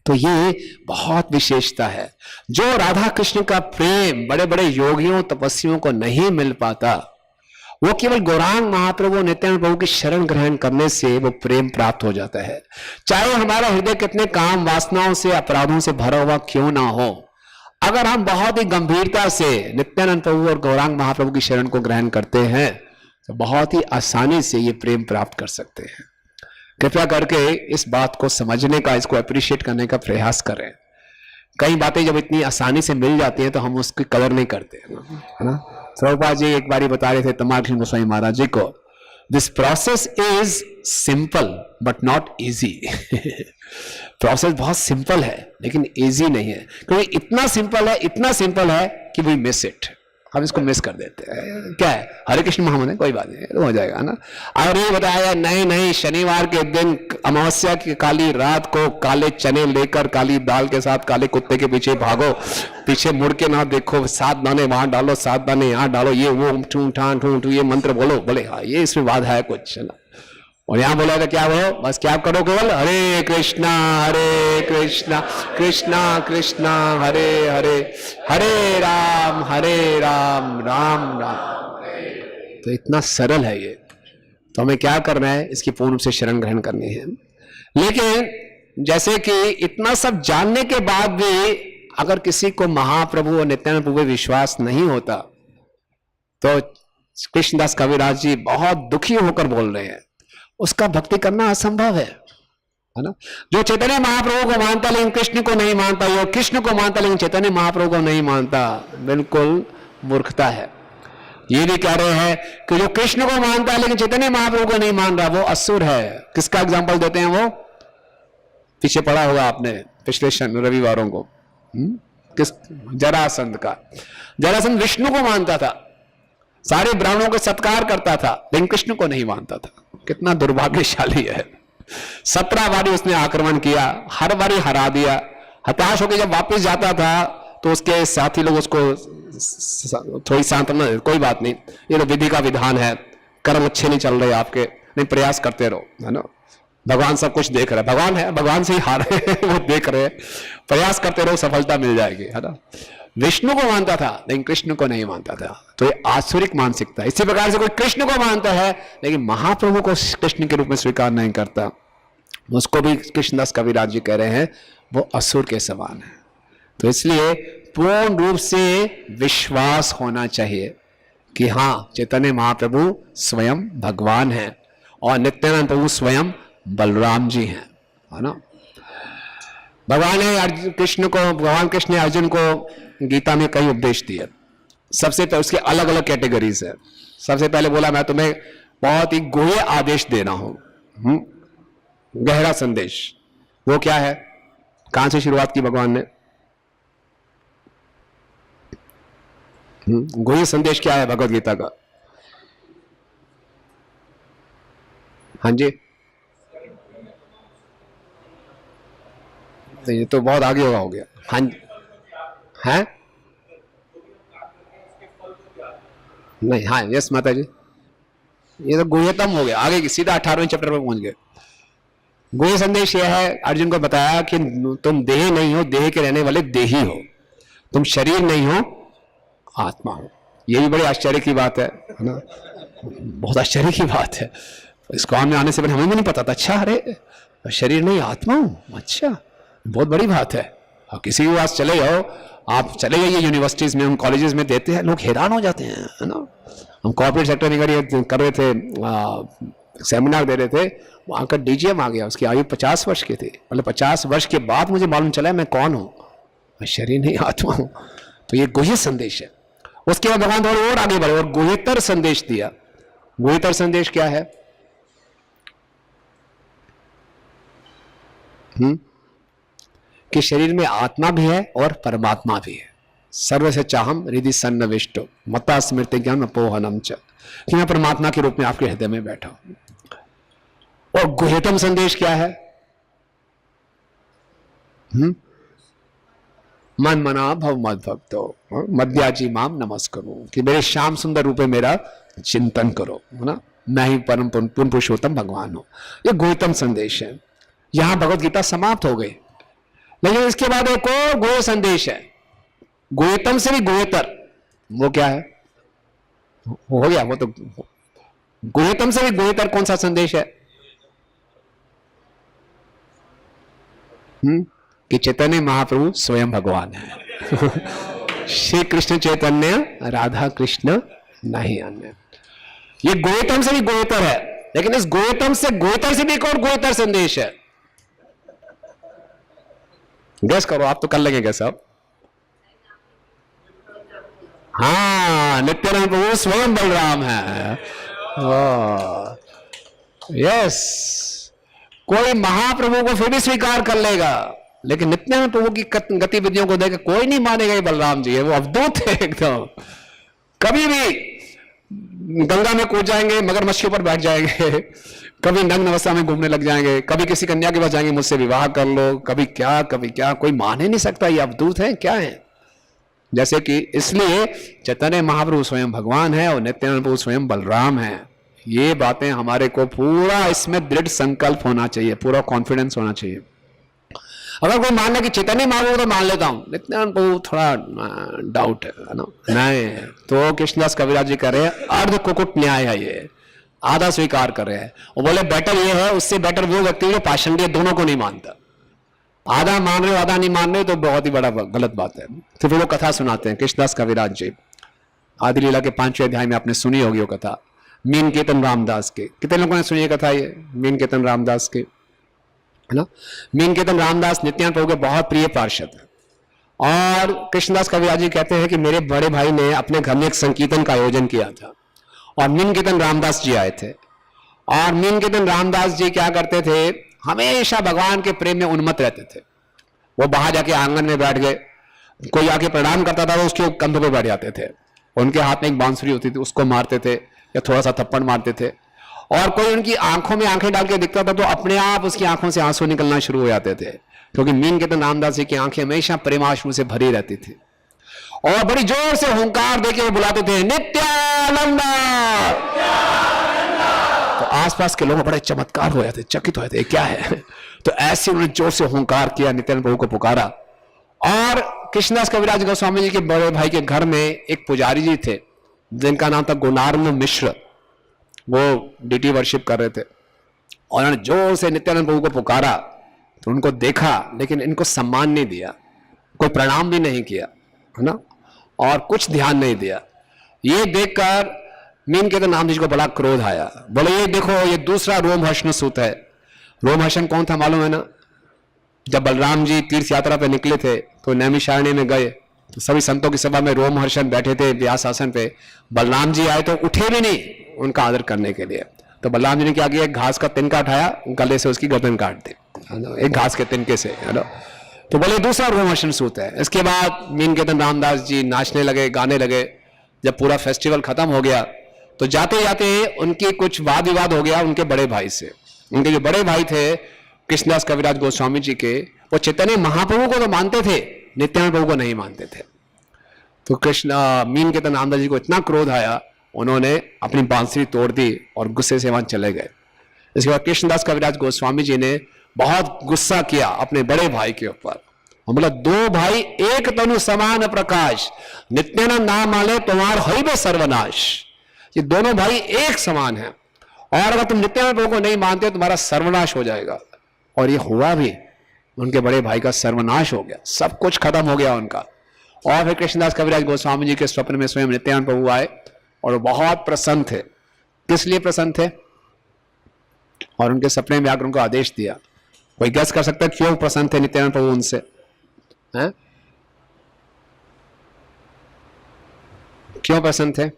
तो ये बहुत विशेषता है। जो राधा कृष्ण का प्रेम बड़े बड़े योगियों तपस्वियों को नहीं मिल पाता, वो केवल गौरांग महाप्रभु नित्यानंद प्रभु की शरण ग्रहण करने से वो प्रेम प्राप्त हो जाता है। चाहे हमारा हृदय कितने काम वासनाओं से अपराधों से भरा हुआ क्यों ना हो, अगर हम बहुत ही गंभीरता से नित्यानंद प्रभु और गौरांग महाप्रभु की शरण को ग्रहण करते हैं तो बहुत ही आसानी से ये प्रेम प्राप्त कर सकते हैं। कृपया करके इस बात को समझने का, इसको अप्रिशिएट करने का प्रयास करें। कई बातें जब इतनी आसानी से मिल जाती हैं तो हम उसकी कदर नहीं करते, है ना। प्रभुपाद जी एक बारी बता रहे थे तमाल कृष्ण गोस्वामी महाराज जी को, this process is simple but not easy. Process बहुत सिंपल है लेकिन इजी नहीं है, क्योंकि इतना सिंपल है कि वी मिस इट, हम इसको मिस कर देते हैं। क्या है, हरे कृष्ण महामंत्र, कोई बात नहीं, हो जाएगा ना। और ये बताया नहीं, शनिवार के दिन अमावस्या की काली रात को काले चने लेकर काली दाल के साथ काले कुत्ते के पीछे भागो, पीछे मुड़ के ना देखो, 7 दाने वहां डालो, 7 दाने यहाँ डालो, ये वो ठू ठान ठू ये मंत्र बोलो, बोले हाँ ये इसमें बाधा है कुछ, है ना। और यहां बोला था क्या बोलो, बस क्या करो, केवल हरे कृष्णा कृष्णा कृष्णा हरे हरे, हरे राम राम राम। तो इतना सरल है ये। तो हमें क्या करना है, इसकी पूर्ण रूप से शरण ग्रहण करनी है। लेकिन जैसे कि इतना सब जानने के बाद भी अगर किसी को महाप्रभु और नित्यानंद प्रभु विश्वास नहीं होता तो कृष्णदास कविराज जी बहुत दुखी होकर बोल रहे हैं उसका भक्ति करना असंभव है ना। जो चैतन्य महाप्रभु को मानता लेकिन कृष्ण को नहीं मानता, वो कृष्ण को मानता लेकिन चैतन्य महाप्रभु को नहीं मानता, बिल्कुल मूर्खता है। ये भी कह रहे हैं कि जो कृष्ण को मानता है लेकिन चैतन्य महाप्रभु को नहीं मान रहा वो असुर है। किसका एग्जाम्पल देते हैं, वो पीछे पढ़ा होगा आपने पिछले रविवारों को, किस, जरासंध का। जरासंध विष्णु को मानता था, सारे ब्राह्मणों को सत्कार करता था लेकिन कृष्ण को नहीं मानता था। कितना दुर्भाग्यशाली है। 17 बारी उसने आक्रमण किया, हर बारी हरा दिया। हताश होकर जब वापस जाता था तो उसके साथी लोग उसको थोड़ी सांत्वना, कोई बात नहीं, ये तो विधि का विधान है, कर्म अच्छे नहीं चल रहे आपके, नहीं प्रयास करते रहो, है ना। भगवान सब कुछ देख रहे हैं, भगवान है, भगवान से ही हारे वो देख रहे हैं, प्रयास करते रहो, सफलता मिल जाएगी, है ना। विष्णु को मानता था लेकिन कृष्ण को नहीं मानता था। तो ये आसुरिक मानसिकता। इसी प्रकार से कोई कृष्ण को मानता है लेकिन महाप्रभु को कृष्ण के रूप में स्वीकार नहीं करता, उसको भी कृष्णदास कविराज जी कह रहे हैं वो असुर के समान है। तो इसलिए पूर्ण रूप से विश्वास होना चाहिए कि हाँ चैतन्य महाप्रभु स्वयं भगवान है और नित्यानंद प्रभु स्वयं बलराम जी हैं, है ना। भगवान कृष्ण ने अर्जुन को गीता में कई उपदेश दिए। सबसे पहले उसके अलग अलग कैटेगरीज है। सबसे पहले बोला मैं तुम्हें बहुत ही गुह्य आदेश दे रहा हूं, गहरा संदेश। वो क्या है, कहां से शुरुआत की भगवान ने, गुह्य संदेश क्या है भगवत गीता का? हाँ जी, तो ये तो बहुत आगे हो गया। हाँ है नहीं, हाँ यस माता जी, ये तो गुह्यतम हो गया, आगे की सीधा 18वें चैप्टर में पहुंच गए। गुह्य संदेश यह है, अर्जुन को बताया कि तुम देह नहीं हो, देह के रहने वाले देही हो, तुम शरीर नहीं हो, आत्मा हो। ये भी बड़ी आश्चर्य की बात है ना, बहुत आश्चर्य की बात है। इस काम में आने से पहले हमें भी नहीं पता था। अच्छा, अरे शरीर नहीं आत्मा हूं, अच्छा बहुत बड़ी बात है। और किसी के पास चले जाओ, आप चले जाइए यूनिवर्सिटीज में, हम कॉलेजेस में देते हैं, लोग हैरान हो जाते हैं, है ना। हम कॉर्पोरेट सेक्टर में कर रहे थे, सेमिनार दे रहे थे, वहाँ का डीजीएम आ गया, उसकी आयु 50 वर्ष की थी। मतलब 50 वर्ष के बाद मुझे मालूम चला मैं कौन हूँ, मैं शरीर नहीं आत्मा हूँ। तो ये गुह्य संदेश है। उसके बाद भगवान थोड़ी और आगे बढ़े और गुह्यतर संदेश दिया। गुह्यतर संदेश क्या है? कि शरीर में आत्मा भी है और परमात्मा भी है। सर्व से चाहम हृदय सन्निविष्टो मता स्मृति ज्ञान अपोहनम च, कि मैं परमात्मा के रूप में आपके हृदय में बैठा हूं। और गुह्यतम संदेश क्या है? मन मना भव मद भक्तो मध्याजी माम नमस्करो, कि मेरे श्याम सुंदर रूपे मेरा चिंतन करो, है ना, मैं ही परम पूर्ण पुरुषोत्तम भगवान हूं। ये गुह्यतम संदेश है। यहां भगवत गीता समाप्त हो गई, लेकिन इसके बाद एक और गुह्य संदेश है, गुह्यतम से भी गुह्यतर। वो क्या है? हो गया वो तो। गुह्यतम से भी गुह्यतर कौन सा संदेश है? कि चैतन्य महाप्रभु स्वयं भगवान है। श्री कृष्ण चैतन्य राधा कृष्ण नहीं अन्य। ये गुह्यतम से भी गुह्यतर है, लेकिन इस गुह्यतम से गुह्यतर से भी एक और गुह्यतर संदेश है। गैस करो, आप तो कर लेंगे साहब। हाँ, नित्यानंद प्रभु स्वयं बलराम है। यस, कोई महाप्रभु को फिर भी स्वीकार कर लेगा, लेकिन नित्यानंद प्रभु की गतिविधियों को देख कोई नहीं मानेगा ये बलराम जी है। वो अवधूत है एकदम। कभी भी गंगा में कूद जाएंगे, मगरमच्छ के ऊपर बैठ जाएंगे, कभी नग्न अवस्था में घूमने लग जाएंगे, कभी किसी कन्या के पास जाएंगे मुझसे विवाह कर लो, कभी क्या, कोई मान ही नहीं सकता ये अवधूत है क्या है। जैसे कि इसलिए चैतन्य महाप्रभु स्वयं भगवान है और नित्यानंद प्रभु स्वयं बलराम है। ये बातें हमारे को पूरा इसमें दृढ़ संकल्प होना चाहिए, पूरा कॉन्फिडेंस होना चाहिए। अगर कोई मान ले कि चैतन्य महाप्रभु तो मान लेता हूं, नित्यानंद प्रभु थोड़ा डाउट है ना, नहीं, तो कृष्णदास कविराज जी कह रहे हैं अर्ध कुकुट न्याय है ये, आधा स्वीकार कर रहे हैं। वो बोले बेटर ये है, उससे बेटर वो व्यक्ति जो पाषंडी दोनों को नहीं मानता। आधा मान रहे हो आधा नहीं मान रहे तो बहुत ही बड़ा गलत बात है। तो फिर वो कथा सुनाते हैं कृष्णदास कविराज जी। आदि लीला के 5वें अध्याय में आपने सुनी होगी वो कथा, मीन कीर्तन रामदास के। कितने लोगों ने सुनी है कथा ये मीन कीर्तन रामदास के, है ना। मीन कीर्तन रामदास नित्यानंद प्रभु के बहुत प्रिय पार्षद है। और कृष्णदास कविराज जी कहते हैं कि मेरे बड़े भाई ने अपने घर में एक संकीर्तन का आयोजन किया था और मीन कीर्तन रामदास जी आए थे। और मीन कीर्तन रामदास जी क्या करते थे, हमेशा भगवान के प्रेम में उन्मत्त रहते थे। वो बाहर जाके आंगन में बैठ गए, कोई आके प्रणाम करता था तो उसके कंधों पे बैठ जाते थे। उनके हाथ में एक बांसुरी होती थी, उसको मारते थे या थोड़ा सा थप्पड़ मारते थे। और कोई उनकी आंखों में आंखें डाल के दिखता था तो अपने आप उसकी आंखों से आंसू निकलना शुरू हो जाते थे, क्योंकि मीन कीर्तन रामदास जी की आंखें हमेशा प्रेमाश्रु से भरी रहती थी। और बड़ी जोर से हुंकार देके वो बुलाते थे नित्यानंद। तो आसपास के लोग बड़े चमत्कार हो जाते, चकित हो जाते, क्या है। तो ऐसे उन्होंने जोर से हुंकार किया, नित्यानंद प्रभु को पुकारा। और कृष्णदास कविराज गोस्वामी जी के बड़े भाई के घर में एक पुजारी जी थे जिनका नाम था गुणार्णव मिश्र। वो डीटी वर्शिप कर रहे थे और उन्होंने जोर से नित्यानंद प्रभु को पुकारा। तो उनको देखा लेकिन इनको सम्मान नहीं दिया, कोई प्रणाम भी नहीं किया, है ना, और कुछ ध्यान नहीं दिया। ये देखकर मीन कीर्तन नाम जी को बड़ा क्रोध आया। बोले ये देखो ये दूसरा रोमहर्षण सूत है। रोमहर्षण कौन था मालूम है ना? जब बलराम जी तीर्थ यात्रा पे निकले थे तो नैमिषारण्य में गए तो सभी संतों की सभा में रोमहर्षण बैठे थे व्यास आसन पे। बलराम जी आए तो उठे भी नहीं उनका आदर करने के लिए। तो बलराम जी ने क्या किया, एक घास का तिनका उठाया, गले से उसकी गर्दन काट दी, एक घास के तिनके से, है ना। तो बोले दूसरा रोमहर्षण सूत है। इसके बाद मीन कीर्तन रामदास जी नाचने लगे, गाने लगे। जब पूरा फेस्टिवल खत्म हो गया तो जाते जाते उनकी कुछ वाद विवाद हो गया उनके बड़े भाई से। उनके जो बड़े भाई थे कृष्णदास कविराज गोस्वामी जी के, वो चैतन्य महाप्रभु को तो मानते थे, नित्यानंद प्रभु को नहीं मानते थे। तो मीन कीर्तन रामदास जी को इतना क्रोध आया, उन्होंने अपनी बांसुरी तोड़ दी और गुस्से से वहां चले गए। इसके बाद कृष्णदास कविराज गोस्वामी जी ने बहुत गुस्सा किया अपने बड़े भाई के ऊपर। बोला दो भाई एक तनु समान प्रकाश, नित्यानंद नाम माले तुम्हार हरि बे सर्वनाश। ये दोनों भाई एक समान हैं और अगर तुम नित्यानंद प्रभु को नहीं मानते तुम्हारा सर्वनाश हो जाएगा। और ये हुआ भी, उनके बड़े भाई का सर्वनाश हो गया, सब कुछ खत्म हो गया उनका। और फिर कृष्णदास कविराज गोस्वामी जी के स्वप्न में स्वयं नित्यानंद प्रभु आए और वो बहुत प्रसन्न थे। किस लिए प्रसन्न थे? और उनके सपने में आकर उनको आदेश दिया। कोई गेस कर सकता है क्यों प्रसन्न थे नित्यानंद प्रभु उनसे? हैं? क्यों प्रसन्न थे?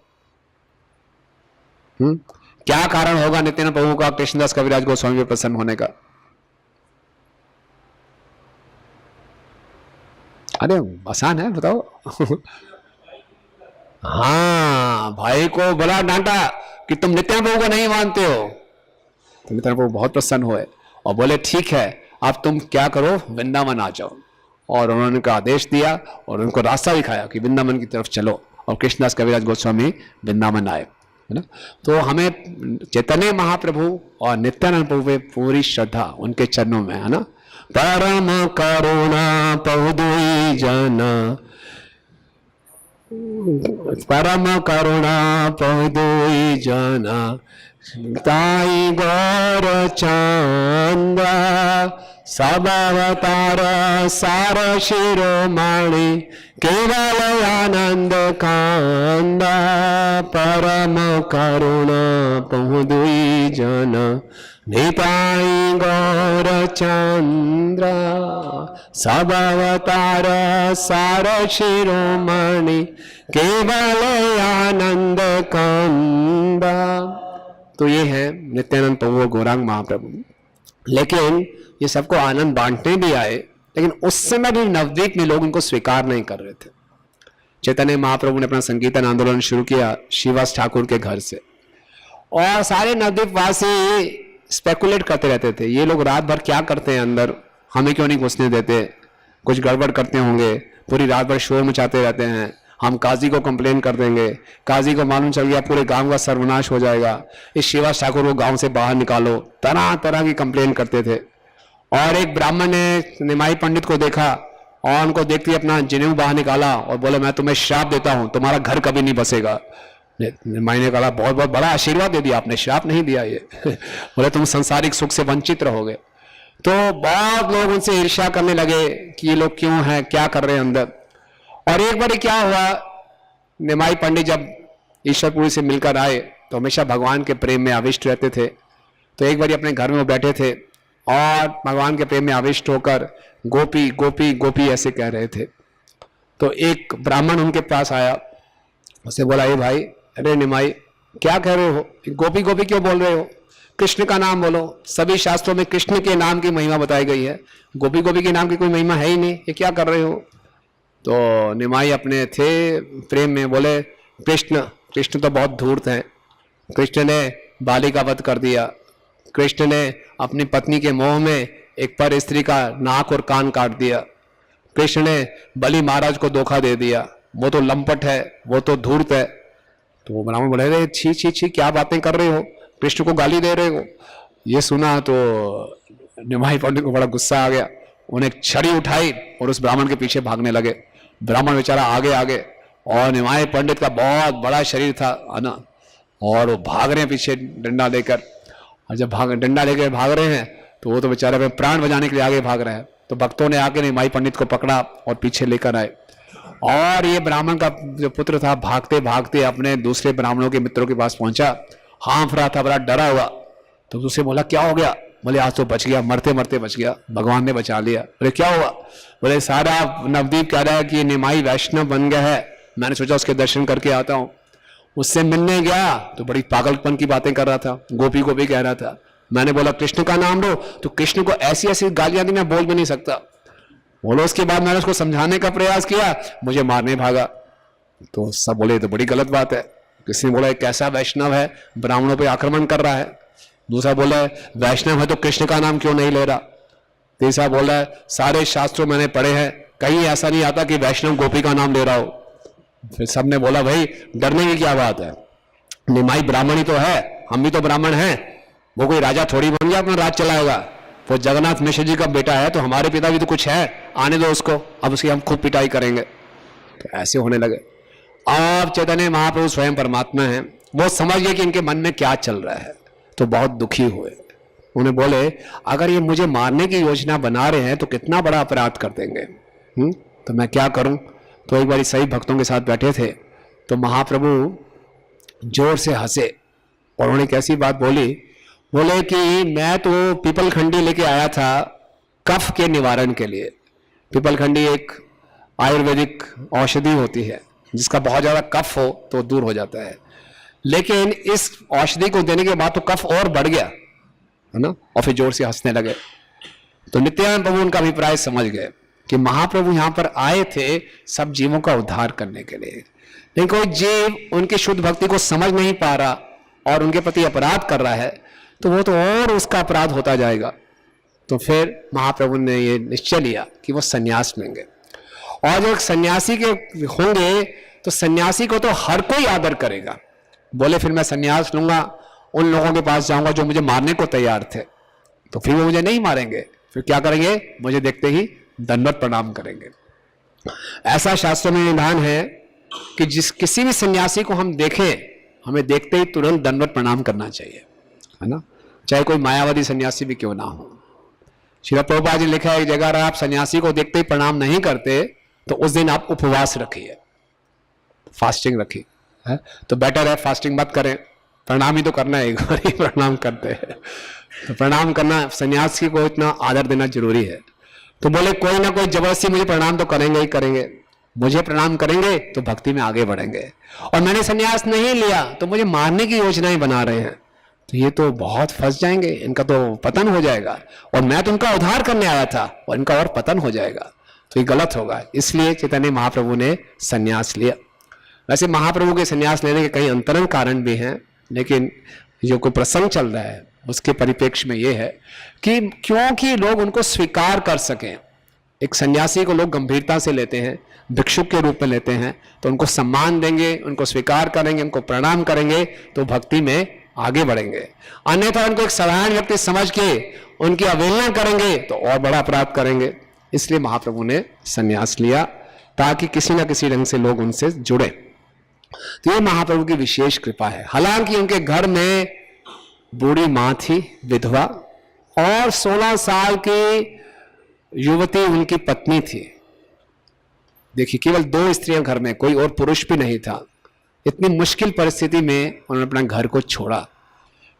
क्या कारण होगा नित्यानंद प्रभु का कृष्णदास कविराज गोस्वामी पे प्रसन्न होने का? अरे आसान है, बताओ। हाँ, भाई को बड़ा डांटा कि तुम नित्यानंद प्रभु को नहीं मानते हो। तो नित्यानंद प्रभु बहुत प्रसन्न हुए और बोले ठीक है, अब तुम क्या करो, वृंदावन आ जाओ। और उन्होंने उनका आदेश दिया और उनको रास्ता दिखाया कि वृंदावन की तरफ चलो, और कृष्णदास कविराज गोस्वामी वृंदावन आए, है ना। तो हमें चैतन्य महाप्रभु और नित्यानंद प्रभु पे पूरी श्रद्धा उनके चरणों में, है ना। परम करुणा पहुदुई जना, परम करुणा पहुदुई जना, ताई गौर चांदा, सब अवतार सार शिरोमणि, केवल आनंद कांदा, परम करुणा पहुदुई जना, निताई गौर चंद्र, सब अवतार सार शिरोमणि, केवल आनंद कांदा। तो ये है नित्यानंद प्रभु गौरांग महाप्रभु। लेकिन ये सबको आनंद बांटने भी आए, लेकिन उस समय भी नवद्वीप में लोग उनको स्वीकार नहीं कर रहे थे। चैतन्य महाप्रभु ने अपना संकीर्तन आंदोलन शुरू किया श्रीवास ठाकुर के घर से, और सारे नवद्वीप वासी स्पेकुलेट करते रहते थे, ये लोग रात भर क्या करते हैं अंदर, हमें क्यों नहीं घुसने देते, कुछ गड़बड़ करते होंगे, पूरी रात भर शोर मचाते रहते हैं, हम काजी को कंप्लेन कर देंगे, काजी को मालूम चल गया पूरे गांव का सर्वनाश हो जाएगा, इस श्रीवास ठाकुर को गांव से बाहर निकालो, तरह तरह की कंप्लेन करते थे। और एक ब्राह्मण ने निमाई पंडित को देखा और उनको देखते ही अपना जनेऊ बाहर निकाला और बोले मैं तुम्हें श्राप देता हूं, तुम्हारा घर कभी नहीं बसेगा। निमाई ने कहा बहुत बहुत बड़ा आशीर्वाद दे दिया आपने, श्राप नहीं दिया ये। बोले तुम सांसारिक सुख से वंचित रहोगे। तो बहुत लोग उनसे ईर्ष्या करने लगे कि ये लोग क्यों हैं, क्या कर रहे हैं अंदर। और एक बार क्या हुआ, निमाई पंडित जब ईश्वरपुरी से मिलकर आए तो हमेशा भगवान के प्रेम में आविष्ट रहते थे। तो एक बार अपने घर में वो बैठे थे और भगवान के प्रेम में आविष्ट होकर गोपी गोपी गोपी ऐसे कह रहे थे। तो एक ब्राह्मण उनके पास आया, उससे बोला ये भाई, अरे निमाई क्या कह रहे हो, गोपी गोपी क्यों बोल रहे हो, कृष्ण का नाम बोलो, सभी शास्त्रों में कृष्ण के नाम की महिमा बताई गई है, गोपी गोपी के नाम की कोई महिमा है ही नहीं, ये क्या कर रहे हो। तो निमाई अपने थे प्रेम में बोले कृष्ण, कृष्ण तो बहुत धूर्त हैं, कृष्ण ने बाली का वध कर दिया, कृष्ण ने अपनी पत्नी के मोह में एक पर स्त्री का नाक और कान काट दिया, कृष्ण ने बलि महाराज को धोखा दे दिया, वो तो लंपट है, वो तो धूर्त है। तो वो ब्राह्मण बोले रे छी छी छी क्या बातें कर रहे हो, कृष्ण को गाली दे रहे हो। ये सुना तो निमाई पंडित को बड़ा गुस्सा आ गया, उन्हें छड़ी उठाई और उस ब्राह्मण के पीछे भागने लगे। ब्राह्मण बेचारा आगे आगे, और निमाई पंडित का बहुत बड़ा शरीर था, है ना, और वो भाग रहे हैं पीछे डंडा लेकर। और जब डंडा लेकर भाग रहे हैं तो वो तो बेचारा में प्राण बचाने के लिए आगे भाग रहे हैं। तो भक्तों ने आके निमाई पंडित को पकड़ा और पीछे लेकर आए। और ये ब्राह्मण का जो पुत्र था भागते भागते अपने दूसरे ब्राह्मणों के मित्रों के पास पहुंचा, हाँफ रहा था, बड़ा डरा हुआ। तो दूसरे बोला क्या हो गया, बोले आज तो बच गया, मरते मरते बच गया, भगवान ने बचा लिया। बोले क्या हुआ, बोले सारा नवदीप कह रहा है कि निमाई वैष्णव बन गया है, मैंने सोचा उसके दर्शन करके आता हूँ। उससे मिलने गया तो बड़ी पागलपन की बातें कर रहा था, गोपी गोपी कह रहा था। मैंने बोला कृष्ण का नाम लो, तो कृष्ण को ऐसी ऐसी गालियां दी मैं बोल भी नहीं सकता। बोलो उसके बाद मैंने उसको समझाने का प्रयास किया, मुझे मारने भागा। तो सब बोले तो बड़ी गलत बात है, किसी ने बोला एक कैसा वैष्णव है ब्राह्मणों पे आक्रमण कर रहा है। दूसरा बोला वैष्णव है तो कृष्ण का नाम क्यों नहीं ले रहा। तीसरा बोला सारे शास्त्रों मैंने पढ़े हैं, कहीं ऐसा नहीं आता कि वैष्णव गोपी का नाम ले रहा हो। फिर सबने बोला भाई डरने की क्या बात है, निमाई ब्राह्मण ही तो है, हम भी तो ब्राह्मण हैं, वो कोई राजा थोड़ी बन गया अपना राज चलाएगा। वो जगन्नाथ मिश्र जी का बेटा है तो हमारे पिता भी तो कुछ है, आने दो उसको, अब उसकी हम खूब पिटाई करेंगे। तो ऐसे होने लगे। अब चैतन्य महाप्रभु स्वयं परमात्मा हैं, वो समझ गए कि इनके मन में क्या चल रहा है, तो बहुत दुखी हुए। उन्हें बोले अगर ये मुझे मारने की योजना बना रहे हैं तो कितना बड़ा अपराध कर देंगे, तो मैं क्या करूं। तो एक बार सही भक्तों के साथ बैठे थे तो महाप्रभु जोर से हंसे और उन्होंने कैसी बात बोली, बोले कि मैं तो पीपल खंडी लेके आया था कफ के निवारण के लिए। पीपल खंडी एक आयुर्वेदिक औषधि होती है, जिसका बहुत ज्यादा कफ हो तो दूर हो जाता है, लेकिन इस औषधि को देने के बाद तो कफ और बढ़ गया है ना, और फिर जोर से हंसने लगे। तो नित्यानंद प्रभु उनका अभिप्राय समझ गए कि महाप्रभु यहां पर आए थे सब जीवों का उद्धार करने के लिए, लेकिन कोई जीव उनकी शुद्ध भक्ति को समझ नहीं पा रहा और उनके प्रति अपराध कर रहा है, तो वो तो और उसका अपराध होता जाएगा। तो फिर महाप्रभु ने ये निश्चय लिया कि वो सन्यास लेंगे, और जब सन्यासी के होंगे तो सन्यासी को तो हर कोई आदर करेगा। बोले फिर मैं सन्यास लूंगा, उन लोगों के पास जाऊंगा जो मुझे मारने को तैयार थे, तो फिर वो मुझे नहीं मारेंगे, फिर क्या करेंगे, मुझे देखते ही दंडवत प्रणाम करेंगे। ऐसा शास्त्रों में विधान है कि किसी भी सन्यासी को हम देखें, हमें देखते ही तुरंत दंडवत प्रणाम करना चाहिए, है ना, चाहे कोई मायावादी सन्यासी भी क्यों ना हो। श्रील प्रभुपाद जी लिखा है एक जगह, अगर आप सन्यासी को देखते ही प्रणाम नहीं करते तो उस दिन आप उपवास रखिए, फास्टिंग रखिए, है तो बेटर है फास्टिंग मत करें, प्रणाम ही तो करना है, एक बार ही प्रणाम करते हैं, तो प्रणाम करना, सन्यासी को इतना आदर देना जरूरी है। तो बोले कोई ना कोई जबरदस्ती मुझे प्रणाम तो करेंगे ही करेंगे, मुझे प्रणाम करेंगे तो भक्ति में आगे बढ़ेंगे, और मैंने सन्यास नहीं लिया तो मुझे मारने की योजनाएं बना रहे हैं, तो ये तो बहुत फंस जाएंगे, इनका तो पतन हो जाएगा, और मैं तो उनका उद्धार करने आया था और इनका और पतन हो जाएगा, तो ये गलत होगा। इसलिए चैतन्य महाप्रभु ने सन्यास लिया। वैसे महाप्रभु के सन्यास लेने के कई अंतरंग कारण भी हैं, लेकिन जो कोई प्रसंग चल रहा है उसके परिप्रेक्ष्य में ये है कि क्योंकि लोग उनको स्वीकार कर सकें, एक सन्यासी को लोग गंभीरता से लेते हैं, भिक्षुक के रूप में लेते हैं, तो उनको सम्मान देंगे, उनको स्वीकार करेंगे, उनको प्रणाम करेंगे, तो भक्ति में आगे बढ़ेंगे। अन्यथा उनको एक साधारण व्यक्ति समझ के उनकी अवहेलना करेंगे तो और बड़ा अपराध करेंगे। इसलिए महाप्रभु ने सन्यास लिया ताकि किसी न किसी ढंग से लोग उनसे जुड़े। तो ये महाप्रभु की विशेष कृपा है। हालांकि उनके घर में बूढ़ी मां थी, विधवा, और 16 साल की युवती उनकी पत्नी थी। देखिए, केवल 2 स्त्रियां घर में, कोई और पुरुष भी नहीं था। इतनी मुश्किल परिस्थिति में उन्होंने अपना घर को छोड़ा,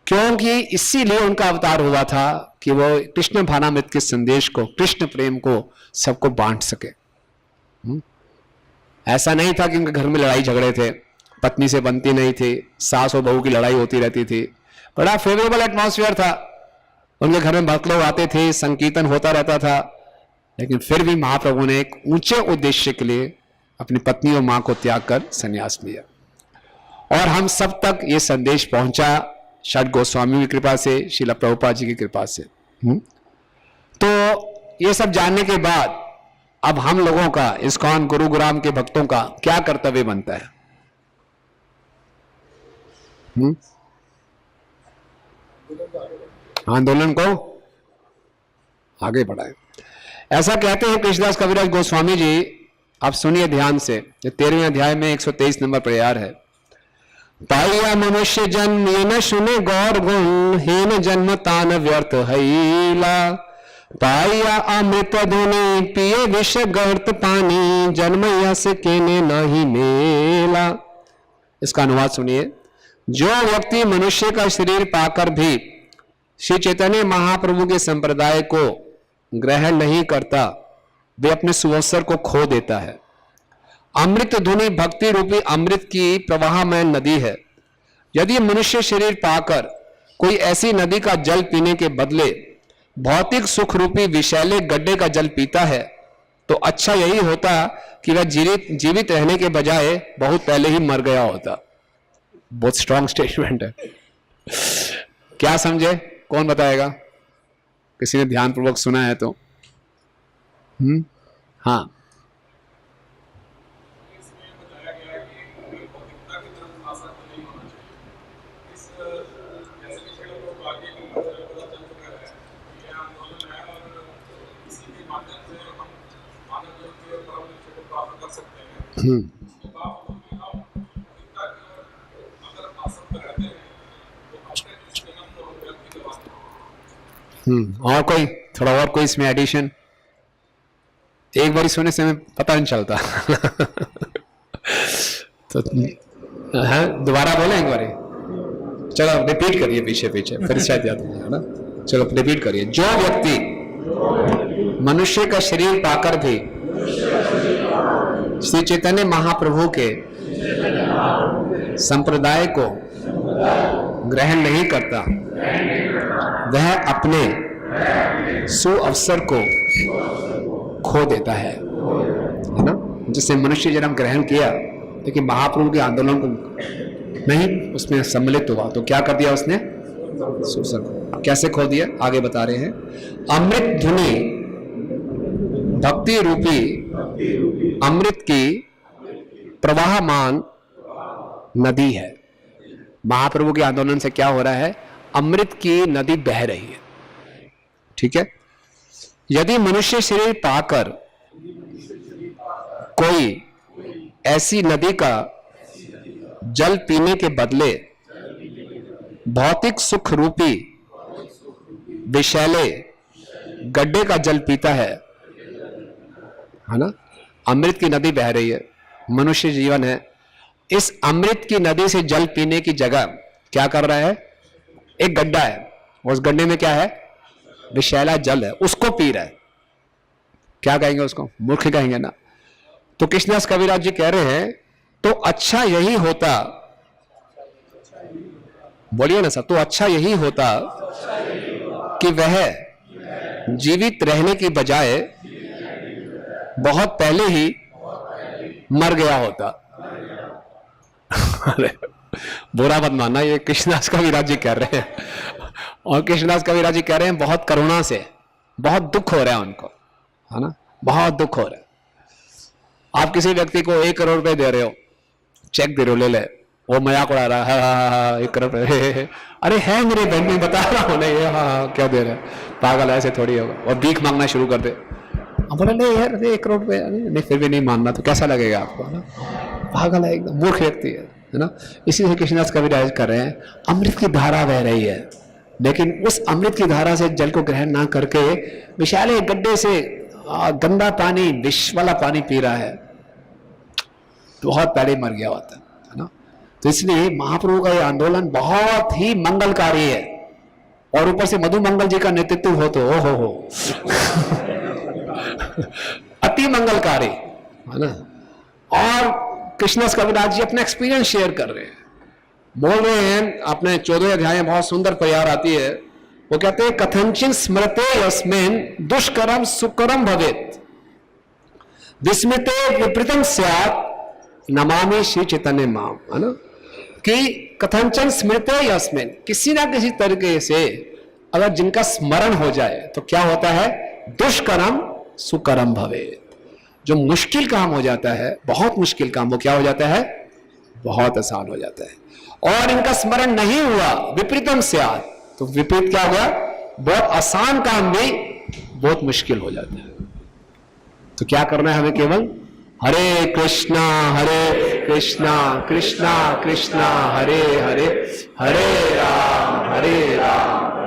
क्योंकि इसीलिए उनका अवतार हुआ था कि वो कृष्ण भावनामृत के संदेश को, कृष्ण प्रेम को सबको बांट सके। ऐसा नहीं था कि उनके घर में लड़ाई झगड़े थे, पत्नी से बनती नहीं थी, सास और बहू की लड़ाई होती रहती थी। बड़ा फेवरेबल एटमॉस्फेयर था, उनके घर में भक्त लोग आते थे, संकीर्तन होता रहता था, लेकिन फिर भी महाप्रभु ने एक ऊंचे उद्देश्य के लिए अपनी पत्नी और मां को त्याग कर संन्यास लिया। और हम सब तक ये संदेश पहुंचा षट गोस्वामी की कृपा से, श्रील प्रभुपाद जी की कृपा से। तो ये सब जानने के बाद अब हम लोगों का, इस्कॉन गुरुग्राम के भक्तों का क्या कर्तव्य बनता है? आंदोलन को आगे बढ़ाए, ऐसा कहते हैं कृष्णदास कविराज गोस्वामी जी। आप सुनिए ध्यान से, 13वें अध्याय में 123 नंबर प्रयार है। पाइया मनुष्य जन्म ये न सुने गौर गुण, हीन जन्म तान व्यर्थ हैला। पाइया अमृत धुनि पिए विष गर्त पानी, जन्म यस केने नहीं मेला। इसका अनुवाद सुनिए। जो व्यक्ति मनुष्य का शरीर पाकर भी श्री चैतन्य महाप्रभु के संप्रदाय को ग्रहण नहीं करता, वे अपने सुअवसर को खो देता है। अमृत धुनि भक्ति रूपी अमृत की प्रवाहमय नदी है। यदि मनुष्य शरीर पाकर कोई ऐसी नदी का जल पीने के बदले भौतिक सुख रूपी विषैले गड्ढे का जल पीता है, तो अच्छा यही होता कि वह जीवित रहने के बजाय बहुत पहले ही मर गया होता। बहुत स्ट्रॉन्ग स्टेटमेंट है। क्या समझे? कौन बताएगा? किसी ने ध्यानपूर्वक सुना है तो? हाँ, और कोई थोड़ा और कोई इसमें एडिशन? एक बार सुनने से हमें पता नहीं चलता। तो दोबारा बोले एक बार, चलो रिपीट करिए पीछे पीछे, फिर शायद याद हो ना। चलो रिपीट करिए। जो व्यक्ति मनुष्य का शरीर पाकर भी श्री चैतन्य महाप्रभु के संप्रदाय को ग्रहण नहीं करता, वह अपने सुअवसर को खो देता है ना। जिससे मनुष्य जन्म ग्रहण किया लेकिन महाप्रभु के आंदोलन को नहीं उसमें सम्मिलित हुआ तो क्या कर दिया उसने, सुअवसर को कैसे खो दिया, आगे बता रहे हैं। अमृत धुनी भक्ति रूपी अमृत की प्रवाहमान नदी है। महाप्रभु के आंदोलन से क्या हो रहा है, अमृत की नदी बह रही है। ठीक है, यदि मनुष्य शरीर पाकर कोई ऐसी नदी का जल पीने के बदले भौतिक सुख रूपी विषैले गड्ढे का जल पीता है ना। अमृत की नदी बह रही है, मनुष्य जीवन है, इस अमृत की नदी से जल पीने की जगह क्या कर रहा है, एक गड्ढा है, उस गड्ढे में क्या है, विषैला जल है, उसको पी रहा है। क्या कहेंगे उसको, मूर्ख कहेंगे ना। तो कृष्णदास कविराज जी कह रहे हैं तो अच्छा यही होता, बोलिए ना सर, तो अच्छा यही होता कि वह जीवित रहने की बजाय बहुत पहले ही मर गया होता। अरे बुरा मत मानना, ये कृष्णदास कविराज जी कह रहे हैं, और कृष्णदास कविराज जी कह रहे हैं बहुत करुणा से, बहुत दुख हो रहा है उनको, है ना, बहुत दुख हो रहा है। आप किसी व्यक्ति को 1 करोड़ रुपए दे रहे हो, चेक दे रहे हो, ले ले, वो मजाक उड़ा रहा है, हाँ 1 करोड़ रुपए, अरे है मेरे बैंक में, बता रहा हूं नहीं, हाँ क्या दे रहे हैं, पागल ऐसे थोड़ी होगा। और भीख मांगना शुरू कर दे, बोला नहीं यार 1 करोड़ रुपए, नहीं फिर भी नहीं मानना, तो कैसा लगेगा आपको, है ना, पागल है, एकदम मूर्ख व्यक्ति है ना। इसी से कृष्णदास कविराज कर रहे हैं, अमृत की धारा बह रही है, लेकिन उस अमृत की धारा से जल को ग्रहण ना करके विशाले गड्ढे से गंदा पानी, विष वाला पानी पी रहा है, तो बहुत पहले मर गया होता है ना। तो इसलिए महाप्रभु का यह आंदोलन बहुत ही मंगलकारी है, और ऊपर से मधु मंगल जी का नेतृत्व हो तो हो अति मंगलकारी है ना। और कृष्णदास कविराज जी अपना एक्सपीरियंस शेयर कर रहे हैं, बोल रहे हैं, अपने 14वें अध्याय में बहुत सुंदर प्यार आती है, वो कहते हैं कथंचिन स्मृते यस्मिन दुष्करम सुकरम भवेत विस्मृते विपरीतम स्यात् नमामि श्री चैतन्य माम, है ना, कि कथंचन स्मृते यस्मिन, किसी ना किसी तरीके से अगर जिनका स्मरण हो जाए तो क्या होता है, दुष्करम सुकरम भवेत, जो मुश्किल काम हो जाता है, बहुत मुश्किल काम, वो क्या हो जाता है, बहुत आसान हो जाता है। और इनका स्मरण नहीं हुआ, विपरीतम स्यात्, तो विपरीत क्या हो गया, बहुत आसान काम भी बहुत मुश्किल हो जाता है। तो क्या करना है हमें, केवल हरे कृष्णा कृष्णा कृष्णा हरे हरे, हरे राम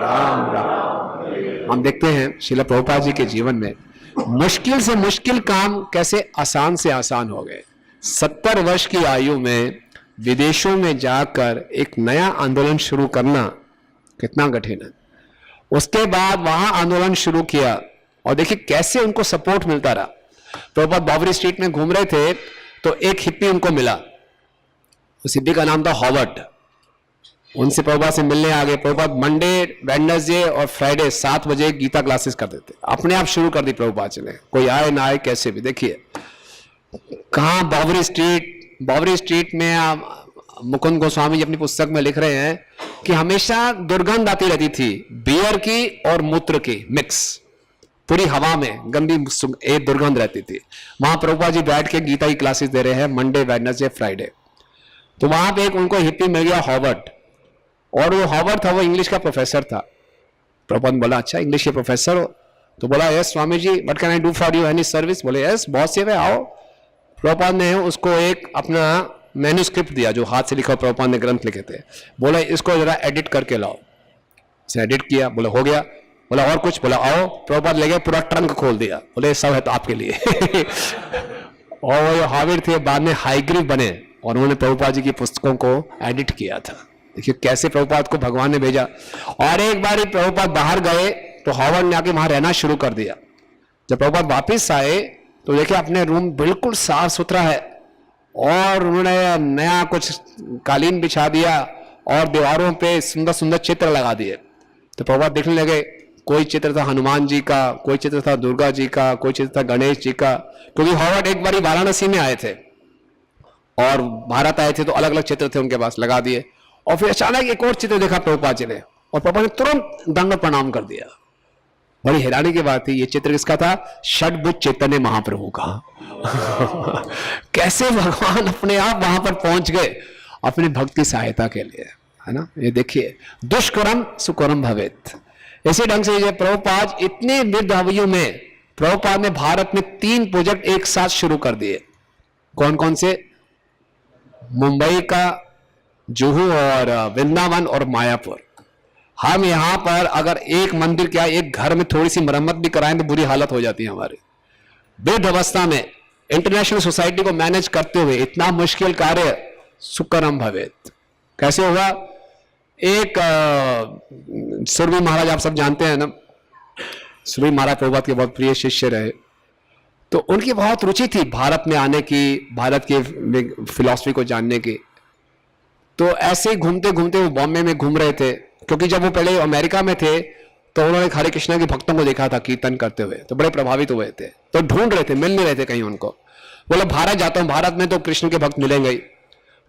राम राम। हम देखते हैं श्रील प्रभुपाद जी के जीवन में मुश्किल से मुश्किल काम कैसे आसान से आसान हो गए। 70 वर्ष की आयु में विदेशों में जाकर एक नया आंदोलन शुरू करना कितना कठिन है। उसके बाद वहां आंदोलन शुरू किया और देखिए कैसे उनको सपोर्ट मिलता रहा। प्रभुपाद बावरी स्ट्रीट में घूम रहे थे तो एक हिप्पी उनको मिला, उस हिप्पी का नाम था हॉवर्ड। उनसे प्रभुपाद से मिलने आ गए। प्रभुपाद मंडे, वेडनेसडे और फ्राइडे 7 बजे गीता क्लासेस करते थे, अपने आप शुरू कर दी प्रभुपाद जी ने, कोई आए ना आए कैसे भी। देखिए कहाँ बावरी स्ट्रीट में मुकुंद गोस्वामी जी अपनी पुस्तक में लिख रहे हैं कि हमेशा दुर्गंध आती रहती थी, बियर की और मूत्र की मिक्स, पूरी हवा में गंदी एक दुर्गंध रहती थी। वहां प्रभुपाद जी बैठ के गीता की क्लासेस दे रहे हैं मंडे, वेडनेसडे, फ्राइडे। तो वहां पे एक उनको हिप्पी मिल गया हॉवर्ड, और वो हॉवर्ड था, वो इंग्लिश का प्रोफेसर था। प्रभुपाद बोला अच्छा इंग्लिश के प्रोफेसर हो? तो बोला yes Swami ji, what can I do for you, any service? बोले यस बहुत सेवा, आओ। प्रभुपाद ने उसको एक अपना मैन्यूस्क्रिप्ट दिया जो हाथ से लिखा, प्रभुपाद ने ग्रंथ लिखे थे। बोला इसको जरा एडिट करके लाओ। उसे एडिट किया, बोला हो गया। बोला और कुछ? बोला आओ। प्रभुपाद ले गए, पूरा ट्रंक खोल दिया, बोले सब है तो आपके लिए। और वो हाविर थे, बाद में हाईग्रीव बने और उन्होंने प्रभुपाद जी की पुस्तकों को एडिट किया था। देखिए कैसे प्रभुपाद को भगवान ने भेजा। और एक बार प्रभुपाद बाहर गए तो हॉवर्ड ने आके वहां रहना शुरू कर दिया। जब प्रभुपाद वापिस आए तो देखिए अपने रूम बिल्कुल साफ सुथरा है और उन्होंने नया कुछ कालीन बिछा दिया और दीवारों पे सुंदर सुंदर चित्र लगा दिए। तो प्रभुपाद देखने लगे, कोई चित्र था हनुमान जी का, कोई चित्र था दुर्गा जी का, कोई चित्र था गणेश जी का, क्योंकि हॉवर्ड एक बारी वाराणसी में आए थे और भारत आए थे तो अलग अलग चित्र थे उनके पास, लगा दिए। और फिर अचानक एक और चित्र देखा प्रभुपाद जी ने और प्रभुपाद ने तुरंत दंडवत प्रणाम कर दिया। बड़ी हैरानी की बात थी, ये चित्र किसका था? षड्भुज चैतन्य महाप्रभु का। कैसे भगवान अपने आप वहां पर पहुंच गए अपनी भक्त की सहायता के लिए, है ना। ये देखिए, दुष्कर्म सुकर्म भवेत्। इसी ढंग से ये प्रभुपाद इतने वृद्ध आयु में प्रभुपाद ने भारत में 3 प्रोजेक्ट एक साथ शुरू कर दिए। कौन कौन से? मुंबई का, जुहू और वृंदावन और मायापुर। हम यहां पर अगर एक मंदिर क्या एक घर में थोड़ी सी मरम्मत भी कराएं तो बुरी हालत हो जाती है हमारी। वृद्ध अवस्था में इंटरनेशनल सोसाइटी को मैनेज करते हुए इतना मुश्किल कार्य सुकर्म भवेत्। कैसे हुआ? एक सुरभि महाराज, आप सब जानते हैं ना, सुरभि महाराज प्रभुपाद के बहुत प्रिय शिष्य रहे। तो उनकी बहुत रुचि थी भारत में आने की, भारत की फिलॉसफी को जानने की। तो ऐसे ही घूमते घूमते वो बॉम्बे में घूम रहे थे, क्योंकि जब वो पहले अमेरिका में थे तो उन्होंने हरे कृष्णा के भक्तों को देखा था कीर्तन करते हुए, तो बड़े प्रभावित हुए थे। तो ढूंढ रहे थे, मिल नहीं रहे थे कहीं उनको। बोले भारत जाता हूं, भारत में तो कृष्ण के भक्त मिलेंगे ही।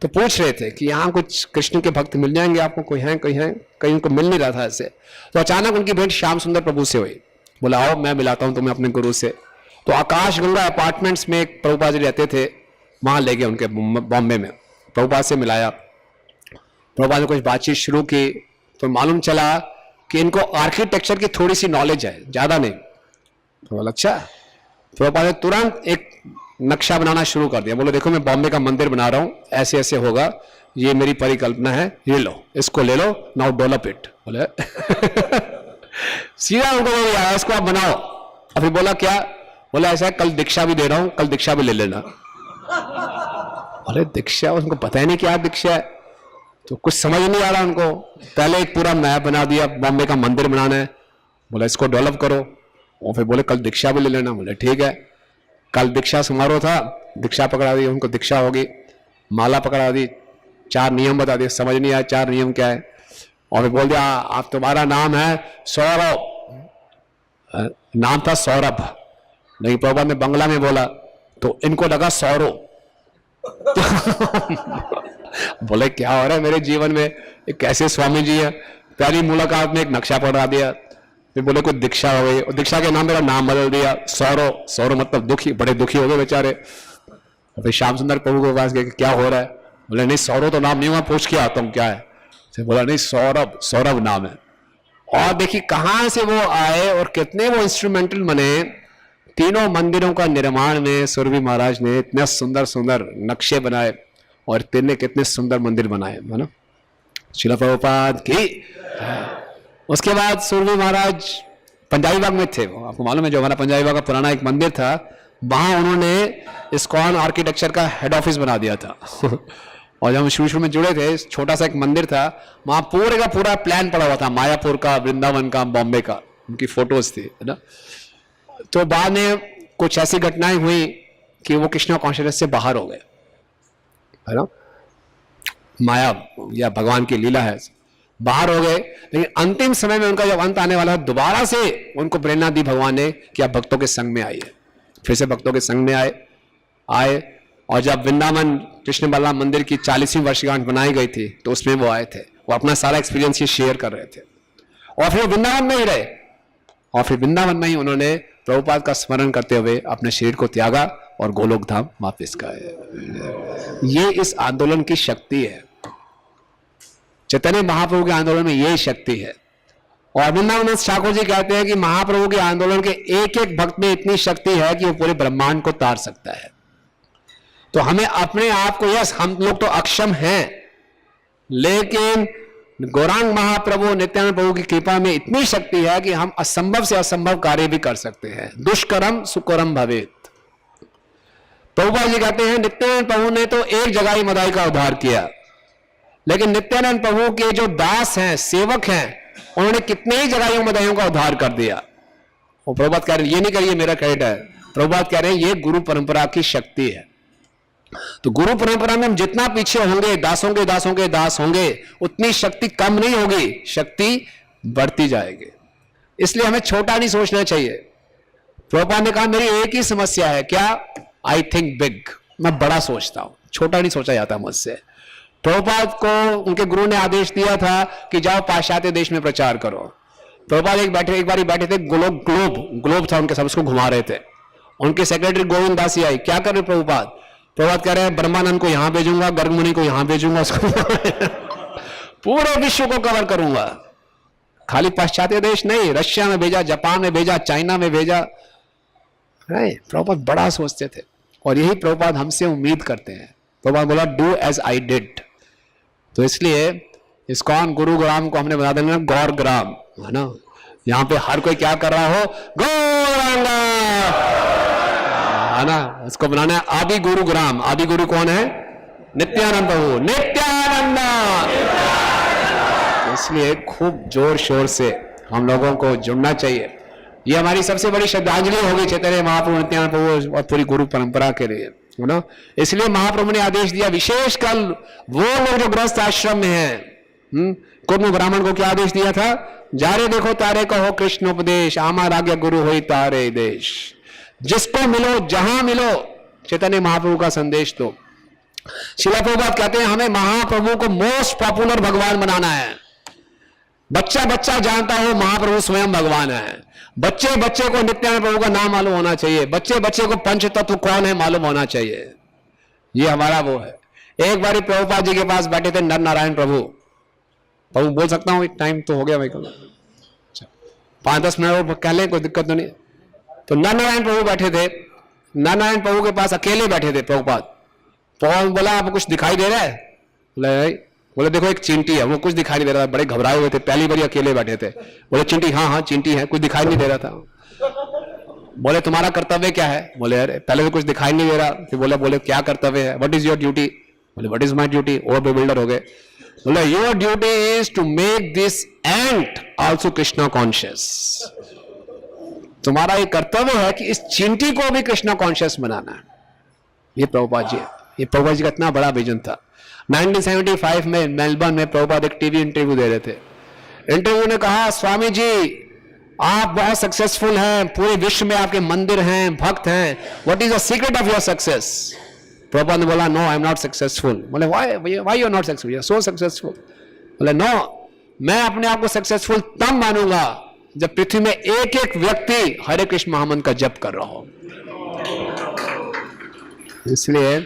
तो पूछ रहे थे कि यहाँ कुछ कृष्ण के भक्त मिल जाएंगे आपको, कोई हैं कहीं उनको मिल नहीं रहा था ऐसे। तो अचानक उनकी भेंट श्याम सुंदर प्रभु से हुई। बोला आओ मैं मिलाता हूं तुम्हें अपने गुरु से। तो आकाश गंगा अपार्टमेंट्स में एक प्रभुपाद जी रहते थे, वहां ले गए उनके बॉम्बे में, प्रभुपाद से मिलाया। प्रभुपाद ने कुछ बातचीत शुरू की तो मालूम चला कि इनको आर्किटेक्चर की थोड़ी सी नॉलेज है, ज्यादा नहीं। तो बोला अच्छा। प्रभुपाद ने तुरंत एक नक्शा बनाना शुरू कर दिया। बोले देखो मैं बॉम्बे का मंदिर बना रहा हूं, ऐसे ऐसे होगा, ये मेरी परिकल्पना है, ये लो, इसको ले लो, नाउ डेवलप इट। बोले सीधा उनको बोल दिया इसको आप बनाओ। अभी बोला क्या? बोला ऐसा है कल दीक्षा भी दे रहा हूं, कल दीक्षा भी ले लेना। अरे दीक्षा, उनको पता ही नहीं क्या दीक्षा है, तो कुछ समझ नहीं आ रहा उनको। पहले एक पूरा मैप बना दिया, बॉम्बे का मंदिर बनाना है, बोला इसको डेवलप करो। और फिर बोले कल दीक्षा भी ले लेना। बोले ठीक है। कल दीक्षा समारोह था, दीक्षा पकड़ा दी उनको, दीक्षा होगी, माला पकड़ा दी, 4 नियम बता दिए, समझ नहीं आया 4 नियम क्या है। और फिर बोल दिया आप, तुम्हारा नाम है सौरभ, नाम था सौरभ, नहीं प्रभुपाद ने बंगला में बोला तो इनको लगा सौरो। बोले क्या हो रहा है मेरे जीवन में, कैसे स्वामी जी है। पहली मुलाकात में एक नक्शा पढ़ा दिया, फिर बोले कोई दीक्षा हो गई, और दीक्षा के नाम मेरा नाम बदल दिया, सौरो। सौरो मतलब दुखी, बड़े दुखी हो गए बेचारे। फिर श्याम सुंदर प्रभु के पास गए क्या हो रहा है। बोले नहीं सौरो तो नाम नहीं हुआ, पूछ के आता हूं क्या है। बोला नहीं सौरभ, सौरभ नाम है। और देखिए कहां से वो आए और कितने वो इंस्ट्रूमेंटल बने। तीनों मंदिरों का निर्माण में सुरभि महाराज ने इतने सुंदर सुंदर नक्शे बनाए और तिन्ने कितने सुंदर मंदिर बनाए, है ना। श्रील प्रभुपाद की। उसके बाद सुरभि महाराज पंजाबी बाग में थे, वो आपको मालूम है, जो हमारा पंजाबी बाग का पुराना एक मंदिर था, वहां उन्होंने इस्कॉन आर्किटेक्चर का हेड ऑफिस बना दिया था। और जब हम शुरू में जुड़े थे, छोटा सा एक मंदिर था, वहां पूरे का पूरा प्लान पड़ा हुआ था, मायापुर का, वृंदावन का, बॉम्बे का, उनकी फोटोज थी, है ना। तो बाद में कुछ ऐसी घटनाएं हुई कि वो कृष्णा कॉन्शियसनेस से बाहर हो गए, है ना। माया या भगवान की लीला है, बाहर हो गए। लेकिन अंतिम समय में उनका जब अंत आने वाला है, दोबारा से उनको प्रेरणा दी भगवान ने कि आप भक्तों के संग में आइए। फिर से भक्तों के संग में आए। और जब वृंदावन कृष्ण बलराम मंदिर की 40वीं वर्षगांठ बनाई गई थी तो उसमें वो आए थे, वो अपना सारा एक्सपीरियंस ये शेयर कर रहे थे। और फिर वृंदावन में ही रहे, और फिर वृंदावन में ही उन्होंने प्रभुपाद का स्मरण करते हुए अपने शरीर को त्यागा और गोलोक धाम वापिस गए। ये इस आंदोलन की शक्ति है, चैतन्य महाप्रभु के आंदोलन में यही शक्ति है। और वृंदावन ठाकुर जी कहते हैं कि महाप्रभु के आंदोलन के एक एक भक्त में इतनी शक्ति है कि वो पूरे ब्रह्मांड को तार सकता है। तो हमें अपने आप को, यस हम लोग तो अक्षम हैं, लेकिन गौरांग महाप्रभु नित्यानंद प्रभु की कृपा में इतनी शक्ति है कि हम असंभव से असंभव कार्य भी कर सकते हैं। दुष्कर्म सुकर्म भवेत्। प्रभुपाद जी कहते हैं नित्यानंद प्रभु ने तो एक जगह ही मदाई का उद्धार किया, लेकिन नित्यानंद प्रभु के जो दास हैं, सेवक हैं, उन्होंने कितने ही जगह मदाइयों का उद्धार कर दिया। और प्रभुपाद कह रहे ये नहीं करिए मेरा क्रेडिट है, प्रभुपाद कह रहे हैं ये गुरु परंपरा की शक्ति है। तो गुरु परंपरा में हम जितना पीछे होंगे, दासों के दासों के दास होंगे, उतनी शक्ति कम नहीं होगी, शक्ति बढ़ती जाएगी। इसलिए हमें छोटा नहीं सोचना चाहिए। प्रभुपाद ने कहा मेरी एक ही समस्या है, क्या? आई थिंक बिग, मैं बड़ा सोचता हूं, छोटा नहीं सोचा जाता मुझसे। प्रभुपाद को उनके गुरु ने आदेश दिया था कि जाओ पाश्चात्य देश में प्रचार करो। प्रभुपाद एक बार बैठे थे, ग्लोब था उनके साथ, उसको घुमा रहे थे। उनके सेक्रेटरी गोविंद दास जी आई, क्या कर रहे प्रभुपाद? प्रभुपाद कह रहे हैं ब्रह्मानंद को यहां भेजूंगा, गर्ग मुनि को यहां भेजूंगा, उसको पूरे विश्व को कवर करूंगा। खाली पाश्चात्य देश नहीं, रशिया में भेजा, जापान में भेजा, चाइना में भेजा। प्रभुपाद बड़ा सोचते थे और यही प्रभुपाद हमसे उम्मीद करते हैं। प्रभुपाद बोला डू एज आई डिड। तो इसलिए इस्कॉन गुरुग्राम को हमने बना देना गौर ग्राम, है ना। यहां पे हर कोई क्या कर रहा हो, गौरांगा, है ना। इसको बनाना है आदि गुरुग्राम। आदि गुरु कौन है? नित्यानंद प्रभु, नित्यानंद। इसलिए खूब जोर शोर से हम लोगों को जुड़ना चाहिए। ये हमारी सबसे बड़ी श्रद्धांजलि होगी चैतन्य महाप्रभु, नित्यानंद प्रभु और पूरी गुरु परंपरा के लिए, है ना। इसलिए महाप्रभु ने आदेश दिया, विशेषकर वो लोग जो गृहस्थ आश्रम में हैं, कुर्म ब्राह्मण को क्या आदेश दिया था? जारे देखो तारे कहो कृष्ण उपदेश, आमा आज्ञा गुरु होई तारे देश। जिसको मिलो, जहां मिलो, चैतन्य महाप्रभु का संदेश दो। शिला प्रभुपाद कहते हैं हमें महाप्रभु को मोस्ट पॉपुलर भगवान बनाना है। बच्चा बच्चा जानता हो महाप्रभु स्वयं भगवान है। बच्चे बच्चे को नित्यानंद प्रभु का नाम मालूम होना चाहिए। बच्चे बच्चे को पंच तत्व कौन है मालूम होना चाहिए। ये हमारा वो है। एक बार प्रभुपाद जी के पास बैठे थे नर नारायण प्रभु बोल सकता हूं, टाइम तो हो गया भाई, 5-10 मिनट और कह लें, कोई दिक्कत तो नहीं। तो नर नारायण प्रभु बैठे थे। नर नारायण प्रभु के पास अकेले बैठे थे प्रभुपाद। बोला आपको कुछ दिखाई दे रहा है? बोले देखो एक चींटी है। वो कुछ दिखाई नहीं दे रहा था, बड़े घबराए हुए थे, पहली बार अकेले बैठे थे। बोले चींटी? हाँ चींटी है, कुछ दिखाई नहीं दे रहा था। बोले तुम्हारा कर्तव्य क्या है? बोले अरे पहले तो कुछ दिखाई नहीं दे रहा। फिर बोले क्या कर्तव्य है? What is your duty? बोले व्हाट इज माई ड्यूटी? और बिल्डर हो गए। बोले your duty is to make this ant also Krishna conscious. तुम्हारा ये कर्तव्य है कि इस चींटी को भी कृष्णा कॉन्शियस बनाना है। ये प्रभुपाद जी है। ये प्रभुपाद जी का इतना बड़ा विजन था। 1975 में मेलबर्न में प्रभुपाद एक टीवी इंटरव्यू दे रहे थे। इंटरव्यू ने कहा स्वामी जी आप बहुत सक्सेसफुल हैं, पूरे विश्व में आपके मंदिर हैं, भक्त हैं, what is the secret of your success? Prabhupada ने बोला no I am not successful. बोले why you are not successful? You are so successful. बोले नो, मैं अपने आप को सक्सेसफुल तब मानूंगा जब पृथ्वी में एक एक व्यक्ति हरे कृष्ण महामंत्र का जप कर रहा हो। इसलिए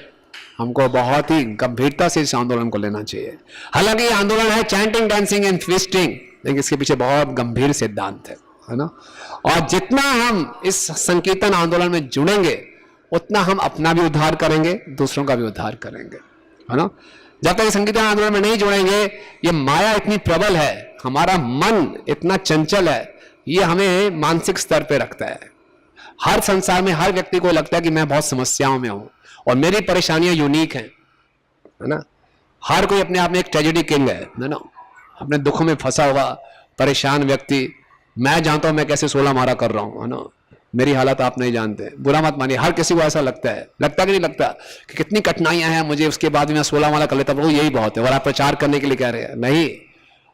हमको बहुत ही गंभीरता से इस आंदोलन को लेना चाहिए। हालांकि ये आंदोलन है चैंटिंग, डांसिंग एंड ट्विस्टिंग, लेकिन इसके पीछे बहुत गंभीर सिद्धांत है ना। और जितना हम इस संकीर्तन आंदोलन में जुड़ेंगे उतना हम अपना भी उद्धार करेंगे, दूसरों का भी उद्धार करेंगे, है ना। जब तक संकीर्तन आंदोलन में नहीं जुड़ेंगे, ये माया इतनी प्रबल है, हमारा मन इतना चंचल है, ये हमें मानसिक स्तर पे रखता है। हर संसार में हर व्यक्ति को लगता है कि मैं बहुत समस्याओं में हूं और मेरी परेशानियां यूनिक हैं, है ना। हर कोई अपने आप में एक ट्रेजेडी किंग है ना। अपने दुखों में फंसा हुआ परेशान व्यक्ति, मैं जानता हूं मैं कैसे 16 मारा कर रहा हूं, है ना। मेरी हालत आप नहीं जानते, बुरा मत मानिए। हर किसी को ऐसा लगता है कि नहीं लगता कि कितनी कठिनाइयां हैं मुझे, उसके बाद मैं 16 मारा कर लेता हूं, यही बहुत है। और आप प्रचार करने के लिए कह रहे हैं, नहीं।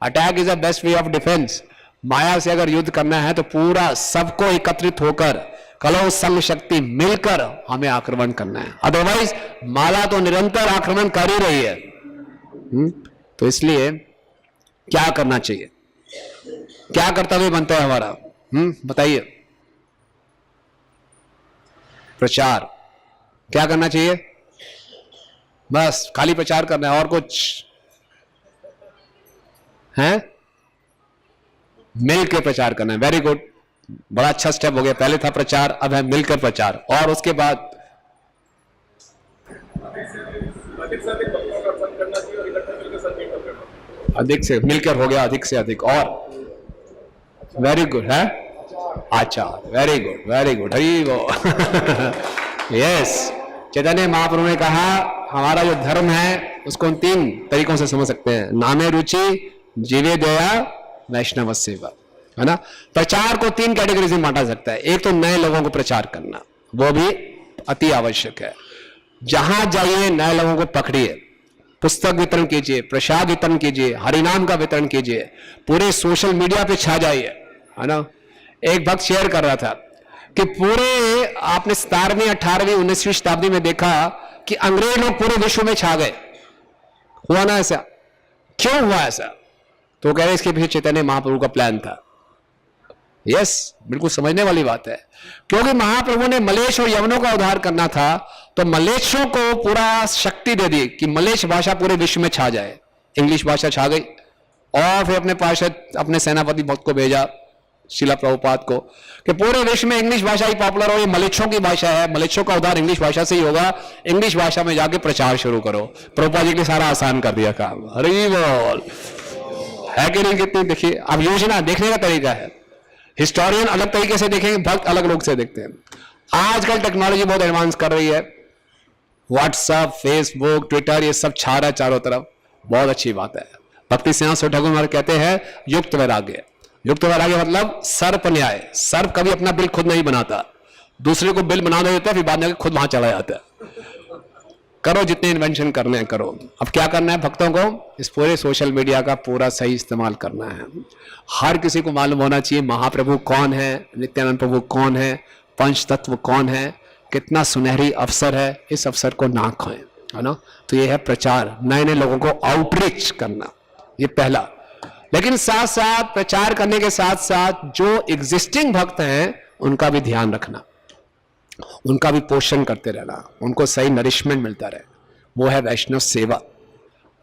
Attack is the best way of defence. माया से अगर युद्ध करना है तो पूरा सबको एकत्रित होकर, कलो संग शक्ति मिलकर हमें आक्रमण करना है। अदरवाइज माला तो निरंतर आक्रमण कर ही रही है। तो इसलिए क्या करना चाहिए, क्या कर्तव्य बनता है हमारा? बताइए। प्रचार। क्या करना चाहिए? बस खाली प्रचार करना है, और कुछ है? मिलकर प्रचार करना है। वेरी गुड, बड़ा अच्छा स्टेप हो गया। पहले था प्रचार, अब है मिलकर प्रचार। और उसके बाद अधिक से मिलकर हो गया, अधिक से अधिक। और वेरी गुड है, अच्छा, वेरी गुड वेरी गुड, हरी वो यस। चैतन्य महाप्रभु ने कहा हमारा जो धर्म है उसको हम 3 तरीकों से समझ सकते हैं। नामे रुचि, जीवे दया, वैष्णव सेवा, है ना। प्रचार को 3 कैटेगरी में बांटा सकता है। एक तो नए लोगों को प्रचार करना, वो भी अति आवश्यक है। जहां जाइए नए लोगों को पकड़िए, पुस्तक वितरण कीजिए, प्रसाद वितरण कीजिए, हरिनाम का वितरण कीजिए, पूरे सोशल मीडिया पे छा जाइए, है ना। एक भक्त शेयर कर रहा था कि पूरे आपने 17वीं 18वीं 19वीं शताब्दी में देखा कि अंग्रेज लोग पूरे विश्व में छा गए। हुआ ना ऐसा? क्यों हुआ ऐसा? तो कह रहे इसके पीछे चैतन्य महाप्रभु का प्लान था। यस, बिल्कुल समझने वाली बात है, क्योंकि महाप्रभु ने मलेच्छ और यवनों का उद्धार करना था, तो मलेच्छों को पूरा शक्ति दे दी कि मलेच्छ भाषा पूरे विश्व में छा जाए। इंग्लिश भाषा छा गई, और फिर अपने पार्षद, अपने सेनापति भक्त को भेजा, शिला प्रभुपाद को, कि पूरे विश्व में इंग्लिश भाषा ही पॉपुलर हो, ये मलेच्छों की भाषा है, मलेच्छों का उद्धार इंग्लिश भाषा से ही होगा, इंग्लिश भाषा में जाके प्रचार शुरू करो। प्रभुपाद जी ने सारा आसान कर दिया काम। हरि बोल। है कि नहीं? कितनी देखिए, अब योजना देखने का तरीका है। हिस्टोरियन अलग तरीके से देखेंगे, भक्त अलग लोग से देखते हैं। आजकल टेक्नोलॉजी बहुत एडवांस कर रही है, व्हाट्सएप, फेसबुक, ट्विटर, ये सब छा रहा है चारों तरफ। बहुत अच्छी बात है। भक्ति सिंह ठाकुर महाराज कहते हैं युक्त वैराग्य। युक्त वैराग्य मतलब सर्प न्याय। सर्प कभी अपना बिल खुद नहीं बनाता, दूसरे को बिल बना देता है, फिर बाद में खुद वहां चला जाता है। करो जितने इन्वेंशन करने हैं करो। अब क्या करना है भक्तों को? इस पूरे सोशल मीडिया का पूरा सही इस्तेमाल करना है। हर किसी को मालूम होना चाहिए महाप्रभु कौन है, नित्यानंद प्रभु कौन है, पंच तत्व कौन है, कितना सुनहरी अवसर है, इस अवसर को ना खोएं, है ना। तो ये है प्रचार, नए नए लोगों को आउटरीच करना, ये पहला। लेकिन साथ साथ प्रचार करने के साथ साथ जो एग्जिस्टिंग भक्त हैं उनका भी ध्यान रखना, उनका भी पोषण करते रहना, उनको सही नरिशमेंट मिलता रहे, वो है वैष्णव सेवा।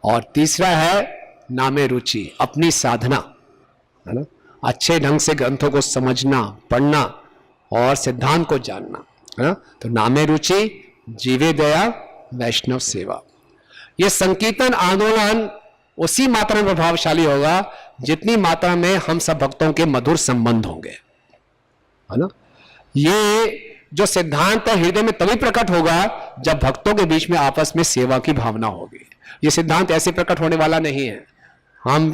और तीसरा है नामे रुचि, अपनी साधना, है ना। अच्छे ढंग से ग्रंथों को समझना, पढ़ना और सिद्धांत को जानना, है ना। तो नामे रुचि, जीवे दया, वैष्णव सेवा। ये संकीर्तन आंदोलन उसी मात्रा में प्रभावशाली होगा जितनी मात्रा में हम सब भक्तों के मधुर संबंध होंगे, है ना। ये जो सिद्धांत है हृदय में तभी प्रकट होगा जब भक्तों के बीच में आपस में सेवा की भावना होगी। ये सिद्धांत ऐसे प्रकट होने वाला नहीं है। हम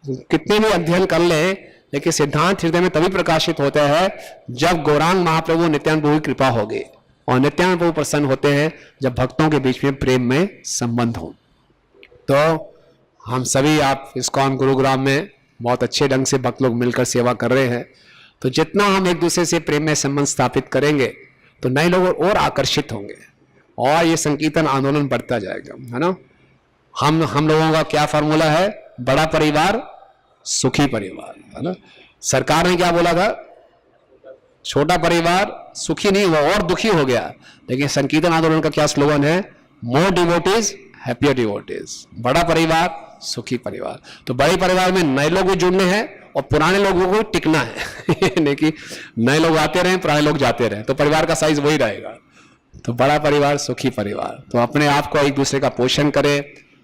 कितने भी अध्ययन कर लें, लेकिन सिद्धांत हृदय में तभी प्रकाशित होता है जब गौरांग महाप्रभु नित्यानंद प्रभु की कृपा होगी, और नित्यानंद प्रभु प्रसन्न होते हैं जब भक्तों के बीच में प्रेम में संबंध हो। तो हम सभी, आप इस्कॉन गुरुग्राम में बहुत अच्छे ढंग से भक्त लोग मिलकर सेवा कर रहे हैं। तो जितना हम एक दूसरे से प्रेम में संबंध स्थापित करेंगे तो नए लोग और आकर्षित होंगे, और ये संकीर्तन आंदोलन बढ़ता जाएगा, है ना। हम लोगों का क्या फॉर्मूला है? बड़ा परिवार सुखी परिवार, है ना। सरकार ने क्या बोला था? छोटा परिवार सुखी नहीं हुआ और दुखी हो गया। लेकिन संकीर्तन आंदोलन का क्या स्लोगन है? मोर डिवोटीज, हैप्पियर डिवोटीज। बड़ा परिवार सुखी परिवार। तो बड़े परिवार में नए लोग भी जुड़ने हैं और पुराने लोगों को टिकना है नहीं कि नए लोग आते रहे, पुराने लोग जाते रहे, तो परिवार का साइज वही रहेगा। तो बड़ा परिवार सुखी परिवार। तो अपने आप को एक दूसरे का पोषण करें,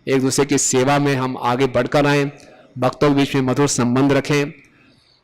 एक दूसरे की सेवा में हम आगे बढ़कर आए, भक्तों के बीच में मधुर संबंध रखें।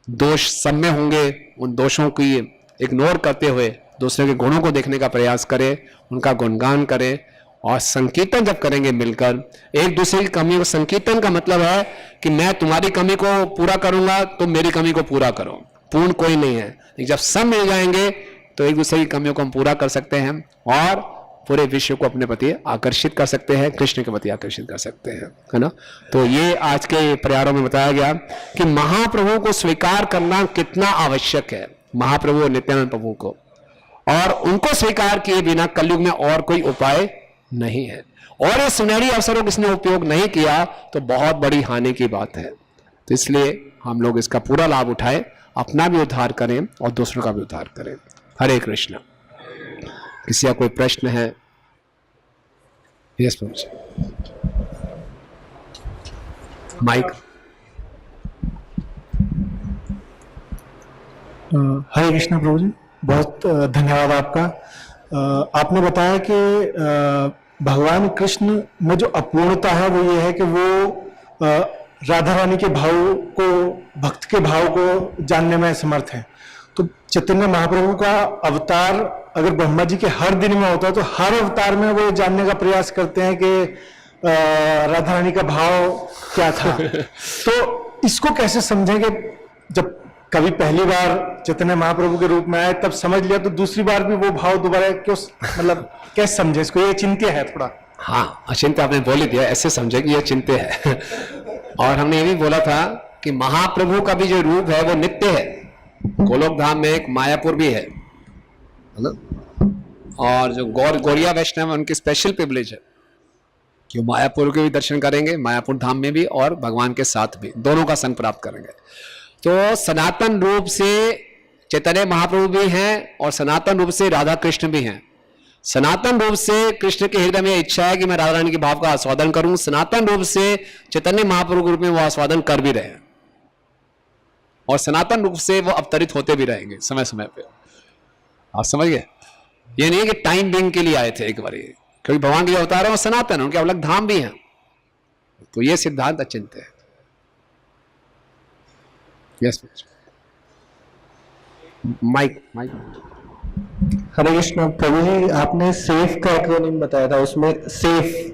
दोष सब में होंगे, उन दोषों की इग्नोर करते हुए दूसरे के गुणों को देखने का प्रयास करें, उनका गुणगान करें। और संकीर्तन जब करेंगे मिलकर एक दूसरे की कमी को, संकीर्तन का मतलब है कि मैं तुम्हारी कमी को पूरा करूंगा, तुम मेरी कमी को पूरा करो। पूर्ण कोई नहीं है, लेकिन जब सब मिल जाएंगे तो एक दूसरे की कमियों को हम पूरा कर सकते हैं और पूरे विश्व को अपने प्रति आकर्षित कर सकते हैं, कृष्ण के प्रति आकर्षित कर सकते हैं, है ना। तो ये आज के प्रयारों में बताया गया कि महाप्रभु को स्वीकार करना कितना आवश्यक है, महाप्रभु और नित्यानंद प्रभु को। और उनको स्वीकार किए बिना कलयुग में और कोई उपाय नहीं है। और ये सुनहरी अवसरों किसने उपयोग नहीं किया तो बहुत बड़ी हानि की बात है। तो इसलिए हम लोग इसका पूरा लाभ उठाएं, अपना भी उद्धार करें और दूसरों का भी उद्धार करें। हरे कृष्ण। किसी का कोई प्रश्न है? यस प्रभु जी, माइक। हरे कृष्ण प्रभु जी, बहुत धन्यवाद आपका। आपने बताया कि भगवान कृष्ण में जो अपूर्णता है वो ये है कि वो राधा रानी के भाव को, भक्त के भाव को जानने में समर्थ है। तो चैतन्य महाप्रभु का अवतार अगर ब्रह्मा जी के हर दिन में होता है तो हर अवतार में वो जानने का प्रयास करते हैं कि राधा रानी का भाव क्या था। तो इसको कैसे समझेंगे? जब कभी पहली बार चैतन्य महाप्रभु के रूप में आए तब समझ लिया, तो दूसरी बार भी वो भाव दोबारा क्यों, मतलब कैसे समझे इसको, ये चिंत्य है थोड़ा? हाँ, अचिंत्य आपने बोल ही दिया, ऐसे समझे कि यह चिंत्य है। और हमने ये भी बोला था कि महाप्रभु का भी जो रूप है वो नित्य है। गोलोक धाम में एक मायापुर भी है ना? और जो गौरिया वैष्णव उनकी स्पेशल प्रिविलेज है कि वो मायापुर के भी दर्शन करेंगे, मायापुर धाम में भी, और भगवान के साथ भी, दोनों का संग प्राप्त करेंगे। तो सनातन रूप से चैतन्य महाप्रभु भी हैं और सनातन रूप से राधा कृष्ण भी हैं। सनातन रूप से कृष्ण के हृदय में इच्छा है कि मैं राधा रानी के भाव का आस्वादन करूं, सनातन रूप से चैतन्य महाप्रभु के रूप में वो आस्वादन कर भी रहे हैं, और सनातन रूप से वो अवतरित होते भी रहेंगे समय समय पे। आप समझ गए? ये नहीं है कि टाइम बिंग के लिए आए थे एक बार, क्योंकि भगवान के जो अवतार है वो सनातन, उनके अलग धाम भी हैं। तो ये सिद्धांत अचिंत्य है। Yes mike. हरे कृष्ण प्रभु जी, आपने सेफ का एक्रोनिम बताया था, उसमें सेफ,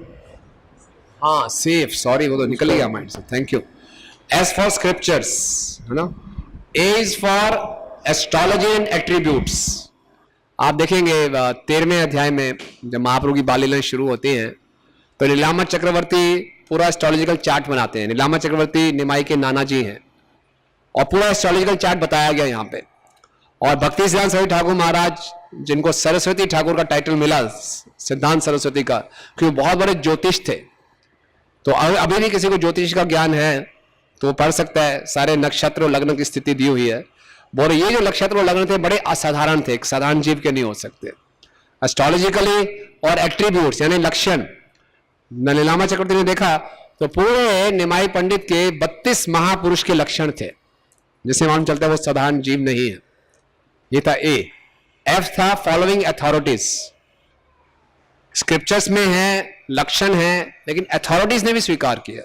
हाँ सेफ, सॉरी वो तो निकल गया माइंड से, thank you. S for scriptures है ना, A is for astrology and attributes. आप देखेंगे 13वें अध्याय में जब महाप्रभु की बाल लीलाएं शुरू होती हैं तो नीलामा चक्रवर्ती पूरा एस्ट्रोलॉजिकल चार्ट बनाते हैं। नीलामा चक्रवर्ती निमाई के नाना जी हैं और पूरा एस्ट्रोलॉजिकल चार्ट बताया गया यहाँ पे। और भक्ति सिद्धांत सरस्वती ठाकुर महाराज, जिनको सरस्वती ठाकुर का टाइटल मिला, सिद्धांत सरस्वती का, क्योंकि बहुत बड़े ज्योतिष थे। तो अभी भी किसी को ज्योतिष का ज्ञान है तो वो पढ़ सकता है, सारे नक्षत्र और लग्न की स्थिति दी हुई है। बोले ये जो नक्षत्र और लग्न थे बड़े असाधारण थे, एक साधारण जीव के नहीं हो सकते। एस्ट्रोलॉजिकली और एट्रीब्यूट्स यानी लक्षण नीलामा चक्रवर्ती ने देखा तो पूरे निमाई पंडित के 32 महापुरुष के लक्षण थे, जिससे मालूम चलता है वो साधारण जीव नहीं है। ये था ए। एफ था फॉलोइंग अथॉरिटीज। स्क्रिप्चर्स में है, लक्षण है, लेकिन अथॉरिटीज ने भी स्वीकार किया।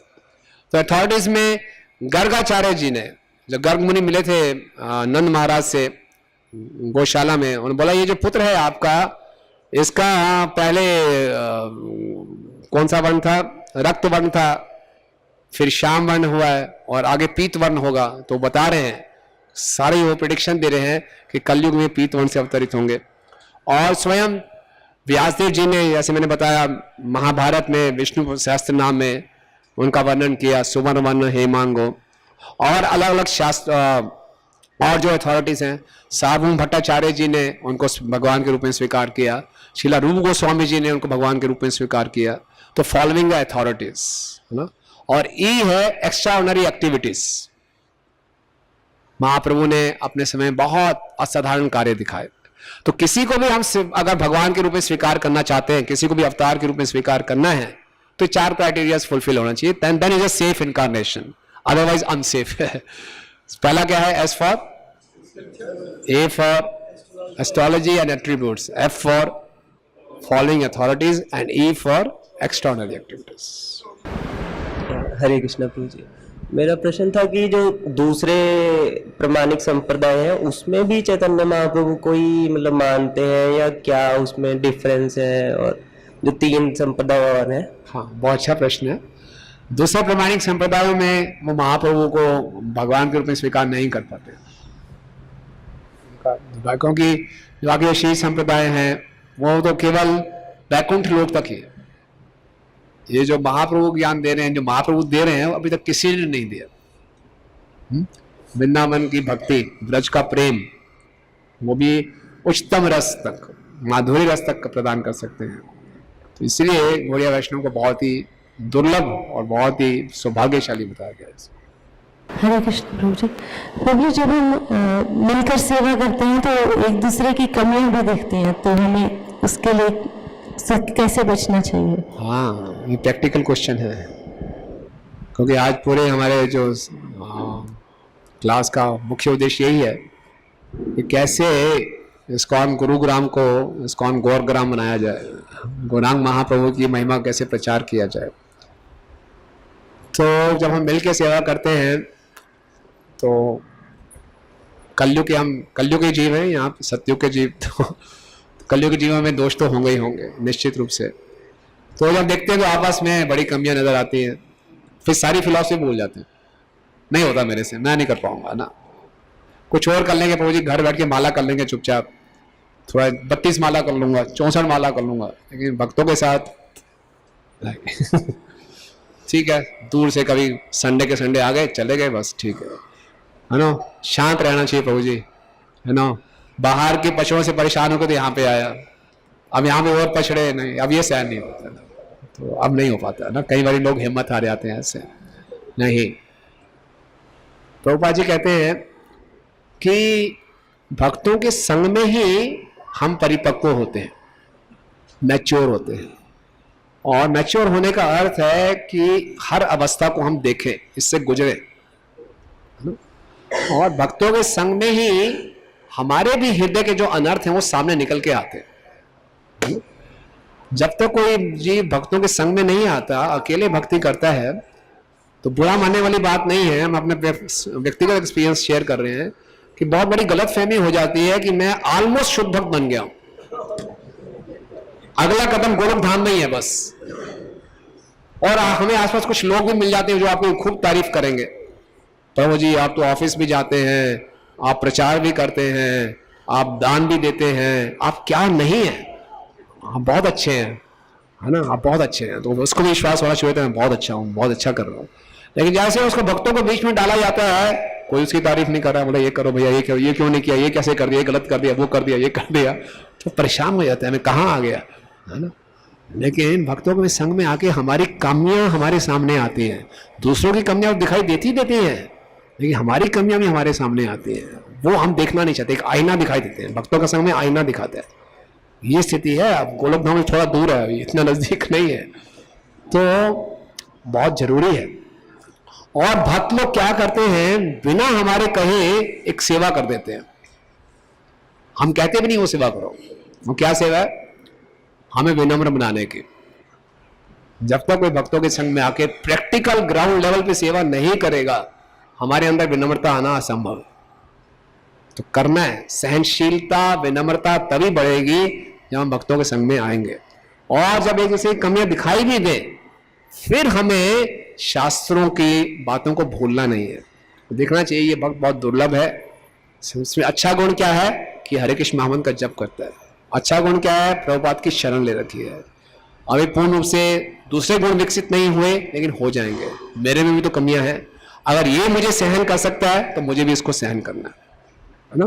तो अथॉरिटीज में गर्गाचार्य जी ने, जब गर्ग मुनि मिले थे नंद महाराज से गौशाला में, उन्होंने बोला ये जो पुत्र है आपका, इसका पहले कौन सा वर्ण था? रक्त वर्ण था, फिर श्याम वर्ण हुआ है और आगे पीत वर्ण होगा। तो बता रहे हैं, सारे वो प्रेडिक्शन दे रहे हैं कि कलयुग में पीत वर्ण से अवतरित होंगे। और स्वयं व्यासदेव जी ने, जैसे मैंने बताया, महाभारत में विष्णु सहस्त्र नाम में उनका वर्णन किया, सुवर्ण वर्ण हेमांगो। और अलग अलग शास्त्र और जो अथॉरिटीज हैं, सार्वभौम भट्टाचार्य जी ने उनको भगवान के रूप में स्वीकार किया, शिला रूप गोस्वामी जी ने उनको भगवान के रूप में स्वीकार किया। तो फॉलोइंग द अथॉरिटीज है ना। और ई है एक्स्ट्राऑर्डिनरी एक्टिविटीज। महाप्रभु ने अपने समय बहुत असाधारण कार्य दिखाए। तो किसी को भी हम अगर भगवान के रूप में स्वीकार करना चाहते हैं, किसी को भी अवतार के रूप में स्वीकार करना है, तो 4 क्राइटेरियाज फुलफिल होना चाहिए। Then is a safe incarnation, otherwise unsafe है। पहला क्या है? S for, A for astrology and attributes, F for following authorities and E for external activities. Hare Krishna Prabhu ji, मेरा प्रश्न था कि जो दूसरे प्रमाणिक संप्रदाय हैं उसमें भी चैतन्य महाप्रभु को ही मतलब मानते हैं, या क्या उसमें डिफरेंस है? और जो 3 संप्रदाय और हैं। हाँ, बहुत अच्छा प्रश्न है। दूसरे प्रमाणिक संप्रदायों में वो महाप्रभु को भगवान के रूप में स्वीकार नहीं कर पाते, क्योंकि जो आगे शील संप्रदाय हैं वो तो केवल वैकुंठ लोक तक ही है। ये जो महाप्रभु ज्ञान दे रहे हैं, जो महाप्रभु दे रहे हैं, अभी तक किसी ने नहीं दिया। वृंदावन की भक्ति, ब्रज का प्रेम, वो भी उच्चतम रस तक, माधुरी रस तक प्रदान कर सकते हैं। तो इसलिए गौड़िया वैष्णव को बहुत ही दुर्लभ और बहुत ही सौभाग्यशाली बताया गया है। हरे कृष्ण प्रभु जी। प्रभु जी, जब हम मिलकर सेवा करते हैं तो एक दूसरे की कमियां भी देखते हैं, तो हमें उसके लिए कैसे बचना चाहिए? हाँ, ये प्रैक्टिकल क्वेश्चन है, क्योंकि आज पूरे हमारे जो क्लास का मुख्य उद्देश्य यही है कि कैसे इस्कॉन गुरुग्राम को इस्कॉन गौरग्राम बनाया जाए, गौरांग महाप्रभु की महिमा कैसे प्रचार किया जाए। तो जब हम मिलकर सेवा करते हैं तो कलयुग के जीव हैं, यहाँ सत्युग के जीव, तो कलयुग के जीवों में दोष तो होंगे ही होंगे निश्चित रूप से। तो जब देखते हैं तो आपस में बड़ी कमियां नजर आती हैं, फिर सारी फिलॉसफी भूल जाते हैं, नहीं होता मेरे से, मैं नहीं कर पाऊंगा ना। कुछ और कर लेंगे प्रभु जी, घर बैठ के माला कर लेंगे चुपचाप, थोड़ा 32 माला कर लूंगा, 64 माला कर लूंगा, लेकिन भक्तों के साथ ठीक है, दूर से कभी संडे के संडे आ गए चले गए, बस ठीक है ना। शांत रहना चाहिए प्रभु जी, है ना। बाहर के पशुओं से परेशान होकर तो यहाँ पे आया, अब यहाँ पे और पछड़े नहीं, अब ये सहन नहीं होता, तो अब नहीं हो पाता ना। कई बार लोग हिम्मत हार जाते हैं ऐसे, नहीं। प्रभुपाद जी कहते हैं कि भक्तों के संग में ही हम परिपक्व होते हैं, मैच्योर होते हैं। और मैच्योर होने का अर्थ है कि हर अवस्था को हम देखें, इससे गुजरे। और भक्तों के संग में ही हमारे भी हृदय के जो अनर्थ हैं वो सामने निकल के आते हैं। जब तक कोई जीव भक्तों के संग में नहीं आता, अकेले भक्ति करता है, तो बुरा मानने वाली बात नहीं है। हम अपने व्यक्तिगत एक्सपीरियंस शेयर कर रहे हैं कि बहुत बड़ी गलतफहमी हो जाती है कि मैं ऑलमोस्ट शुद्ध भक्त बन गया हूं, अगला कदम गोलोक धाम में ही है बस। और हमें आसपास कुछ लोग भी मिल जाते हैं जो आपकी खूब तारीफ करेंगे, प्रभु जी आप तो ऑफिस भी जाते हैं, आप प्रचार भी करते हैं, आप दान भी देते हैं, आप क्या नहीं है, आप बहुत अच्छे हैं, है ना, आप बहुत अच्छे हैं। तो उसको भी विश्वास होना चाहिए, मैं बहुत अच्छा हूँ, बहुत अच्छा कर रहा हूँ। लेकिन जैसे उसको भक्तों को बीच में डाला जाता है, कोई उसकी तारीफ नहीं कर रहा, बोले ये करो भैया, ये क्यों नहीं किया, ये कैसे कर दिया, ये गलत कर दिया, वो कर दिया, ये कर दिया, तो परेशान हो जाता है, मैं कहाँ आ गया, है ना। लेकिन भक्तों के संग में आके हमारी कमियां हमारे सामने आती हैं। दूसरों की कमियां दिखाई देती हैं, लेकिन हमारी कमियां भी हमारे सामने आती हैं, वो हम देखना नहीं चाहते। एक आईना दिखाई देते हैं, भक्तों के संग में आईना दिखाता है। ये स्थिति है। अब गोलोक धाम थोड़ा दूर है, इतना नजदीक नहीं है, तो बहुत जरूरी है। और भक्त लोग क्या करते हैं, बिना हमारे कहे एक सेवा कर देते हैं। हम कहते भी नहीं वो सेवा करो, वो क्या सेवा है, हमें विनम्र बनाने की। जब तक कोई भक्तों के संग में आके प्रैक्टिकल ग्राउंड लेवल पे सेवा नहीं करेगा, हमारे अंदर विनम्रता आना असंभव है। तो करना है, सहनशीलता विनम्रता तभी बढ़ेगी जब हम भक्तों के संग में आएंगे। और जब एक दूसरे की कमियां दिखाई भी दे, फिर हमें शास्त्रों की बातों को भूलना नहीं है, देखना चाहिए ये भक्त बहुत दुर्लभ है। उसमें अच्छा गुण क्या है कि हरे कृष्ण महामंत्र का जप करता है। अच्छा गुण क्या है, प्रभुपाद की शरण ले रखी है। अभी पूर्ण रूप से दूसरे गुण विकसित नहीं हुए, लेकिन हो जाएंगे। मेरे में भी तो कमियां हैं, अगर ये मुझे सहन कर सकता है तो मुझे भी इसको सहन करना है ना।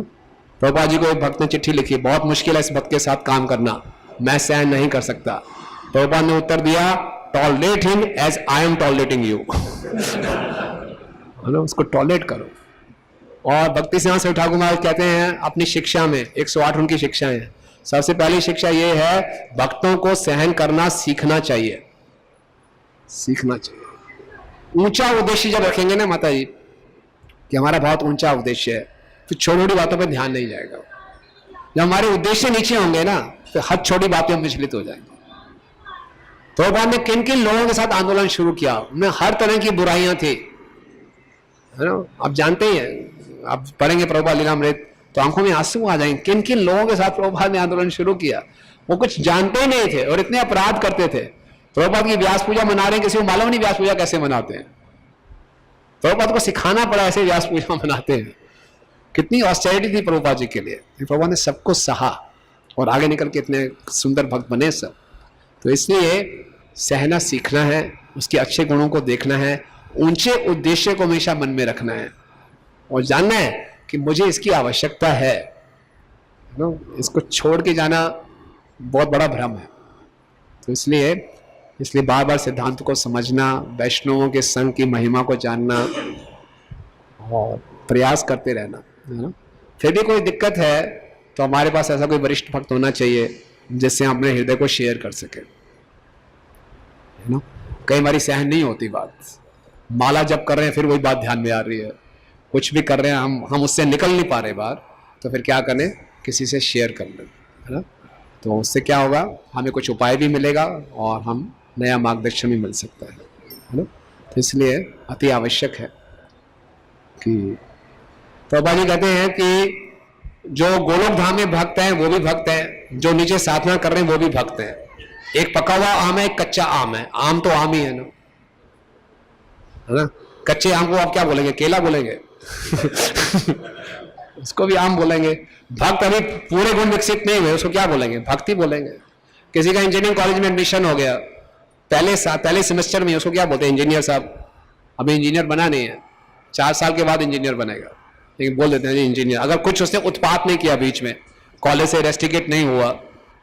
प्रभुपाद जी को एक भक्त ने चिट्ठी लिखी, बहुत मुश्किल है इस भक्त के साथ काम करना, मैं सहन नहीं कर सकता। प्रभुपाद ने उत्तर दिया, tolerate him as I am tolerating you, है ना, उसको टॉलरेट करो। और भक्ति सिद्धांत सरस्वती ठाकुर महाराज कहते हैं अपनी शिक्षा में, 108 उनकी शिक्षाएं हैं, सबसे पहली शिक्षा ये है, भक्तों को सहन करना सीखना चाहिए, सीखना चाहिए। ऊंचा उद्देश्य जब रखेंगे ना माता जी कि हमारा बहुत ऊंचा उद्देश्य है, फिर छोटी छोटी बातों पर ध्यान नहीं जाएगा। जब हमारे उद्देश्य नीचे होंगे ना, फिर हर छोटी बातें हम विचलित हो जाएंगे। तो बाद में किन किन लोगों के साथ आंदोलन शुरू किया, उनमें हर तरह की बुराइयां थी, है ना। आप जानते ही हैं, आप पढ़ेंगे प्रभुपाद लीलामृत तो आंखों में आंसू आ जाएंगे। किन किन लोगों के साथ प्रभुपाद ने आंदोलन शुरू किया, वो कुछ जानते ही नहीं थे और इतने अपराध करते थे। प्रभुपाद की व्यास पूजा मना रहे हैं, किसी को मालूम नहीं व्यास पूजा कैसे मनाते हैं। प्रभुपाद को सिखाना पड़ा ऐसे व्यास पूजा मनाते हैं। कितनी ऑस्टेरिटी थी प्रभुपाद जी के लिए, प्रभुपाद ने सबको सहा और आगे निकल के इतने सुंदर भक्त बने सब। तो इसलिए सहना सीखना है, उसके अच्छे गुणों को देखना है, ऊंचे उद्देश्य को हमेशा मन में रखना है और जानना है कि मुझे इसकी आवश्यकता है। इसको छोड़ के जाना बहुत बड़ा भ्रम है। तो इसलिए बार बार सिद्धांत को समझना, वैष्णवों के संग की महिमा को जानना और प्रयास करते रहना, है ना। फिर भी कोई दिक्कत है तो हमारे पास ऐसा कोई वरिष्ठ भक्त होना चाहिए जिससे हम अपने हृदय को शेयर कर सके, है ना। कई बार सहन नहीं होती बात, माला जब कर रहे हैं फिर वही बात ध्यान में आ रही है, कुछ भी कर रहे हैं हम उससे निकल नहीं पा रहे बाहर, तो फिर क्या करें, किसी से शेयर कर लें, है ना। तो उससे क्या होगा, हमें कुछ उपाय भी मिलेगा और हम नया मार्गदर्शन भी मिल सकता है ना। तो इसलिए अति आवश्यक है कि प्रभुपाद जी कहते हैं कि जो गोलोक धाम में भक्त हैं वो भी भक्त हैं, जो नीचे साधना कर रहे हैं वो भी भक्त हैं। एक पका हुआ आम है, एक कच्चा आम है। आम तो आम ही है ना, है ना। कच्चे आम को आप क्या बोलेंगे, केला बोलेंगे उसको भी आम बोलेंगे। भक्त अभी पूरे गुण विकसित नहीं हुए, उसको क्या बोलेंगे? भक्ति बोलेंगे। किसी का इंजीनियरिंग कॉलेज में एडमिशन हो गया, पहले सेमेस्टर में, उसको क्या बोलते हैं? इंजीनियर साहब। अभी इंजीनियर बना नहीं है, 4 साल के बाद इंजीनियर बनेगा, लेकिन बोल देते हैं जी इंजीनियर। अगर कुछ उसने उत्पात नहीं किया बीच में, कॉलेज से रेस्टिकेट नहीं हुआ,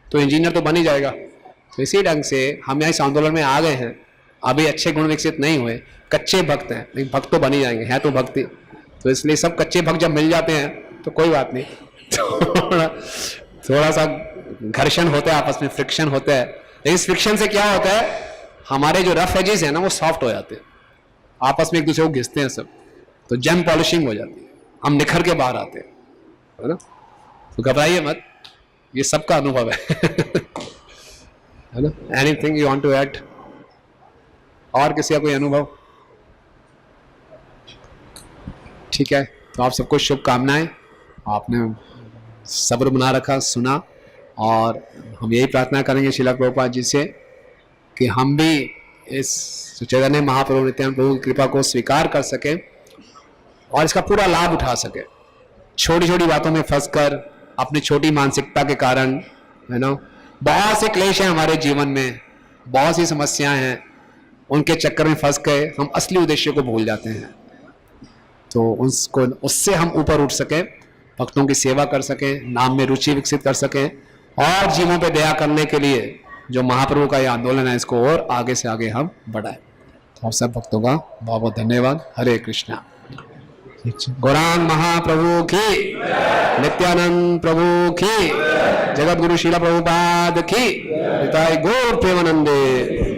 तो इंजीनियर तो बन ही जाएगा। तो इसी ढंग से हम यहाँ इस आंदोलन में आ गए हैं, अभी अच्छे गुण विकसित नहीं हुए, कच्चे भक्त हैं, लेकिन भक्त तो बन ही जाएंगे, है तो भक्ति। तो इसलिए सब कच्चे भक्त जब मिल जाते हैं तो कोई बात नहीं, थोड़ा सा घर्षण होता है आपस में, फ्रिक्शन होता है, लेकिन इस फ्रिक्शन से क्या होता है, हमारे जो रफ एजेस है ना वो सॉफ्ट हो जाते हैं, आपस में एक दूसरे को घिसते हैं सब, तो जेम पॉलिशिंग हो जाती है, हम निखर के बाहर आते हैं, है ना। तो घबराइए मत, ये सबका अनुभव है ना। Anything you want to add? और किसी का कोई अनुभव? ठीक है, तो आप सबको शुभकामनाएं। आपने सब्र बना रखा, सुना, और हम यही प्रार्थना करेंगे श्रील प्रभुपाद जी से कि हम भी इस चैतन्य महाप्रभु नित्यानंद प्रभु की कृपा को स्वीकार कर सकें और इसका पूरा लाभ उठा सकें। छोटी छोटी बातों में फंसकर, अपनी छोटी मानसिकता के कारण, है ना, बहुत से क्लेश हैं हमारे जीवन में, बहुत सी समस्याएं हैं, उनके चक्कर में फंस गए हम असली उद्देश्य को भूल जाते हैं। तो उससे हम ऊपर उठ सकें, भक्तों की सेवा कर सकें, नाम में रुचि विकसित कर सकें, और जीवों पे दया करने के लिए जो महाप्रभु का ये आंदोलन है, इसको और आगे से आगे हम बढ़ाएं। तो आप सब भक्तों का बहुत बहुत धन्यवाद। हरे कृष्णा। गौरांग महाप्रभु की, नित्यानंद प्रभु की, जगत गुरु श्रील प्रभुपाद की, गौर प्रेमानंदे।